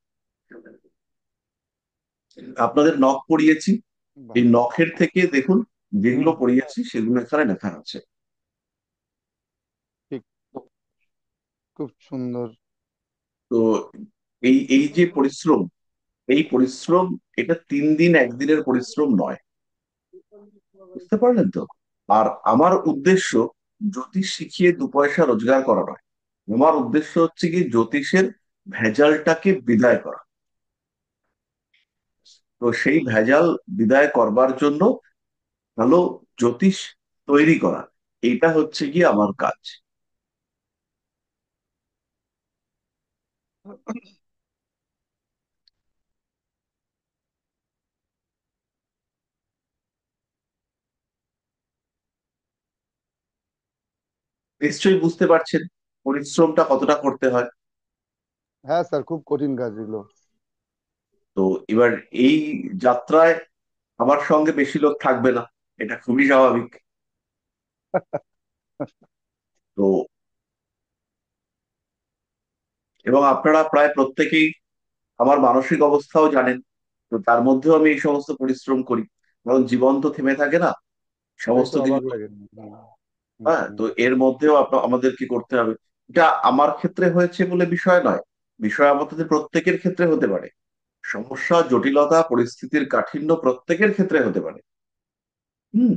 আপনাদের নখ পড়িয়েছি, বাহ। এই নখের থেকে দেখুন, যেগুলো হুম। পড়িয়েছি সেগুলো এখানে লেখা আছে। ঠিক। খুব সুন্দর। তো এই এই যে পরিশ্রম, এই পরিশ্রম, এটা 3 দিন একদিনের পরিশ্রম নয়। বুঝতে পারলেন তো? আর আমার উদ্দেশ্য জ্যোতিষ শিখিয়ে 2 পয়সা রোজগার করা নয়। আমার উদ্দেশ্য হচ্ছে কি জ্যোতিষের ভেজালটাকে বিদায় করা। তো সেই ভেজাল বিদায় করবার জন্য ভালো জ্যোতিষ তৈরি করা, এইটা হচ্ছে কি আমার কাজ। নিশ্চয়ই বুঝতে পারছেন পরিশ্রমটা কতটা করতে হয়। হ্যাঁ স্যার, খুব কঠিন কাজ এগুলো। তো এবার এই যাত্রায় আমার সঙ্গে বেশি লোক থাকবে না, এটা খুবই স্বাভাবিক। তো এবং আপনারা প্রায় প্রত্যেকেই আমার মানসিক অবস্থাও জানেন। তো তার মধ্যেও আমি এই সমস্ত পরিশ্রম করি, কারণ জীবন তো থেমে থাকে না, তাই সমস্ত তো, কিছু। অবাক লাগে। হুম, হুম, হ্যাঁ, হুম। তো এর মধ্যেও আমাদের কি করতে হবে। এটা আমার ক্ষেত্রে হয়েছে বলে বিষয় নয়, বিষয় আমাদের প্রত্যেকের ক্ষেত্রে হতে পারে। সমস্যা, জটিলতা, পরিস্থিতির কাঠিন্য প্রত্যেকের ক্ষেত্রে হতে পারে। হুম।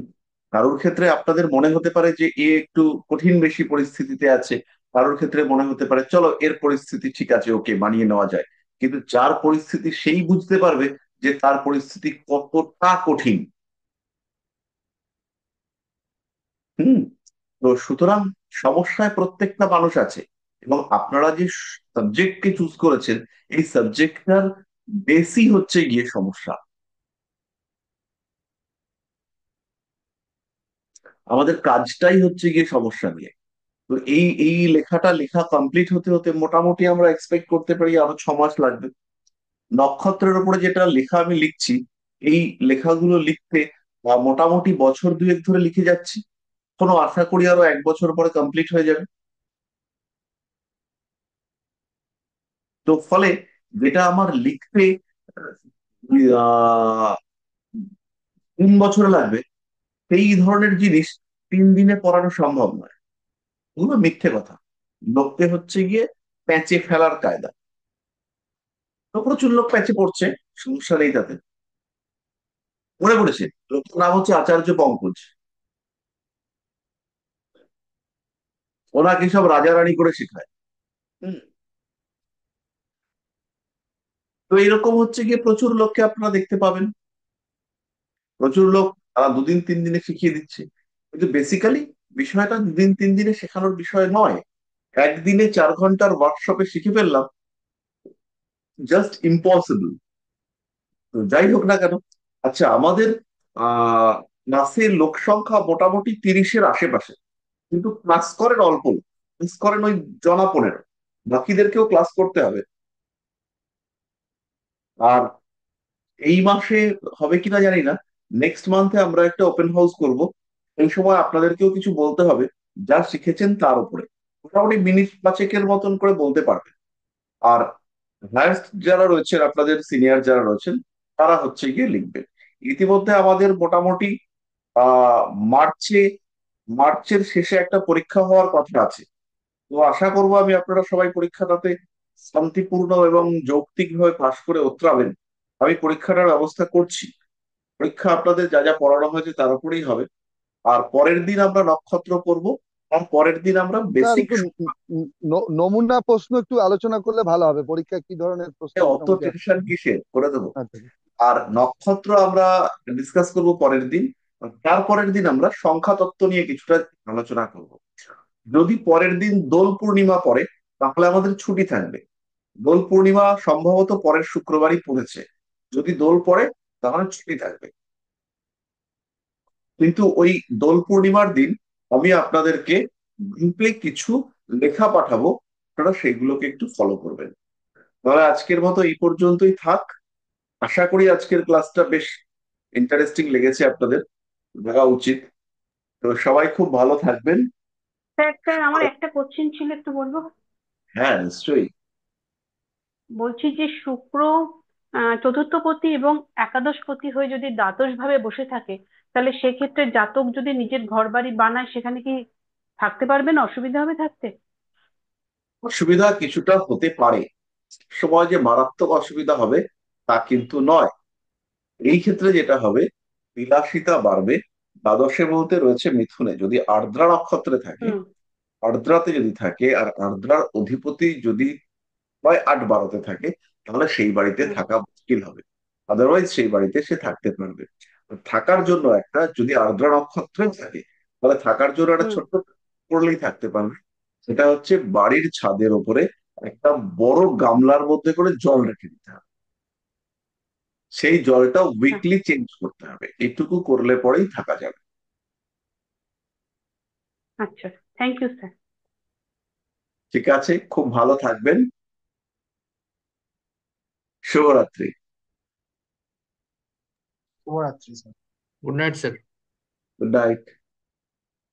কারোর ক্ষেত্রে আপনাদের মনে হতে পারে যে এ একটু কঠিন বেশি পরিস্থিতিতে আছে, কারোর ক্ষেত্রে মনে হতে পারে চলো এর পরিস্থিতি ঠিক আছে, ওকে মানিয়ে নেওয়া যায়। কিন্তু যার পরিস্থিতি সেই বুঝতে পারবে যে তার পরিস্থিতি কতটা কঠিন। হুম। তো সুতরাং সমস্যায় প্রত্যেকটা মানুষ আছে, এবং আপনারা যে সাবজেক্টকে চুজ করেছেন, এই সাবজেক্টটার বেসই হচ্ছে গিয়ে সমস্যা। আমাদের কাজটাই হচ্ছে গিয়ে সমস্যা নিয়ে। তো এই এই লেখাটা লেখা কমপ্লিট হতে হতে মোটামুটি আমরা এক্সপেক্ট করতে পারি আরো 6 মাস লাগবে। নক্ষত্রের উপরে যেটা লেখা আমি লিখছি, এই লেখাগুলো লিখতে মোটামুটি বছর দুয়েক ধরে লিখে যাচ্ছি। কোনো আশা করি আরো 1 বছর পরে কমপ্লিট হয়ে যাবে। তো ফলে যেটা আমার লিখতে আহ 3 বছরে লাগবে, সেই ধরনের জিনিস 3 দিনে পড়ানো সম্ভব নয়। ওগুলো মিথ্যে কথা, লোককে হচ্ছে গিয়ে প্যাঁচে ফেলার কায়দা। তো প্রচুর লোক প্যাচে পড়ছে, সমস্যা নেই তাতে। মনে পড়েছে, লোকটার নাম হচ্ছে আচার্য পঙ্কজ। ওনাকে সব রাজা রানী করে শেখায়। হুম। তো এরকম হচ্ছে গিয়ে প্রচুর লোককে আপনারা দেখতে পাবেন, প্রচুর লোক তারা 2 দিন 3 দিনে শিখিয়ে দিচ্ছে। কিন্তু বেসিক্যালি বিষয়টা 2 দিন 3 দিনে শেখানোর বিষয় নয়। একদিনে 4 ঘন্টার ওয়ার্কশপে শিখে ফেললাম, জাস্ট ইম্পসিবল। তো যাই হোক না কেন, আচ্ছা আমাদের ক্লাসের লোক সংখ্যা মোটামুটি 30-এর আশেপাশে, কিন্তু ক্লাস করেন অল্প লোক। ক্লাস করেন ওই জনা 15। বাকিদেরকেও ক্লাস করতে হবে। আর এই মাসে হবে কিনা জানি না, নেক্সট মান্থে আমরা একটা ওপেন হাউস করব। এই সময় আপনাদেরকেও কিছু বলতে হবে, যা শিখেছেন তার উপরে মোটামুটি মিনিট 5-এর মতন করে বলতে পারবেন। আর হায়াস্ট যারা রয়েছেন, আপনাদের সিনিয়র যারা রয়েছেন, তারা হচ্ছে গিয়ে লিখবেন। ইতিমধ্যে আমাদের মোটামুটি আহ মার্চে মার্চের শেষে একটা পরীক্ষা হওয়ার কথা আছে। তো আশা করবো আমি আপনারা সবাই পরীক্ষাটাতে শান্তিপূর্ণ এবং যৌক্তিকভাবে পাশ করে উতরাবেন। আমি পরীক্ষাটার ব্যবস্থা করছি। পরীক্ষা আপনাদের যা যা পড়ানো হয়েছে তার উপরেই হবে। আর পরের দিন আমরা নক্ষত্র পড়ব, আর পরের দিন আমরা স্যার বেসিক। একটু নমুনা প্রশ্ন একটু আলোচনা করলে ভালো হবে, পরীক্ষায় কি ধরনের প্রশ্ন অত মোটামুটি আসে। টেনশন কিসের, করে দেবো। আচ্ছা। আর নক্ষত্র আমরা ডিসকাস করব পরের দিন। আর তারপরের দিন আমরা সংখ্যা তত্ত্ব নিয়ে কিছুটা আলোচনা করব। যদি পরের দিন দোল পূর্ণিমা পড়ে, তাহলে আমাদের ছুটি থাকবে। দোল পূর্ণিমা সম্ভবত পরের শুক্রবারই পড়েছে। যদি দোল পড়ে তাহলে ছুটি থাকবে। কিন্তু ওই দোল পূর্ণিমার দিন আমি আপনাদেরকে গ্রুপে কিছু লেখা পাঠাবো, আপনারা সেগুলোকে একটু ফলো করবেন। তাহলে আজকের মতো এই পর্যন্তই থাক। আশা করি আজকের ক্লাসটা বেশ ইন্টারেস্টিং লেগেছে আপনাদের, দেখা উচিত। তো সবাই খুব ভালো থাকবেন। স্যার স্যার আমার একটা কোশ্চেন ছিল, একটু বলবো? হ্যাঁ, নিশ্চয়ই। বলছি যে শুক্র চতুর্থপতি এবং একাদশপতি হয়ে যদি দ্বাদশ ভাবে বসে থাকে, তাহলে সেক্ষেত্রে জাতক যদি নিজের ঘর বাড়ি বানায়, সেখানে কি থাকতে পারবে না? অসুবিধা হবে থাকতে? অসুবিধা কিছুটা হতে পারে, সময় যে মারাত্মক অসুবিধা হবে তা কিন্তু নয়। এই ক্ষেত্রে যেটা হবে, বিলাসিতা বাড়বে। দ্বাদশে বলতে রয়েছে মিথুনে, যদি আর্দ্রা নক্ষত্রে থাকে, হুম আর্দ্রাতে যদি থাকে আর আর্দ্রার অধিপতি যদি 8-12-তে থাকে, তাহলে সেই বাড়িতে হুম থাকা মুশকিল হবে। আদারওয়াইজ সেই বাড়িতে সে থাকতে পারবে। তো থাকার জন্য একটা, যদি আর্দ্রা নক্ষত্রে থাকে, তাহলে থাকার জন্য একটা হুম ছোট্ট করলেই থাকতে পারবে। সেটা হচ্ছে বাড়ির ছাদের উপরে একটা বড় গামলার মধ্যে করে জল রেখে দিতে হবে। সেই জলটা আচ্ছা উইকলি চেঞ্জ করতে হবে। এইটুকু করলে পরেই থাকা যাবে। আচ্ছা, থ্যাংক ইউ স্যার। ঠিক আছে, খুব ভালো থাকবেন। শুভরাত্রি। শুভরাত্রি sir. Good night sir. Good night.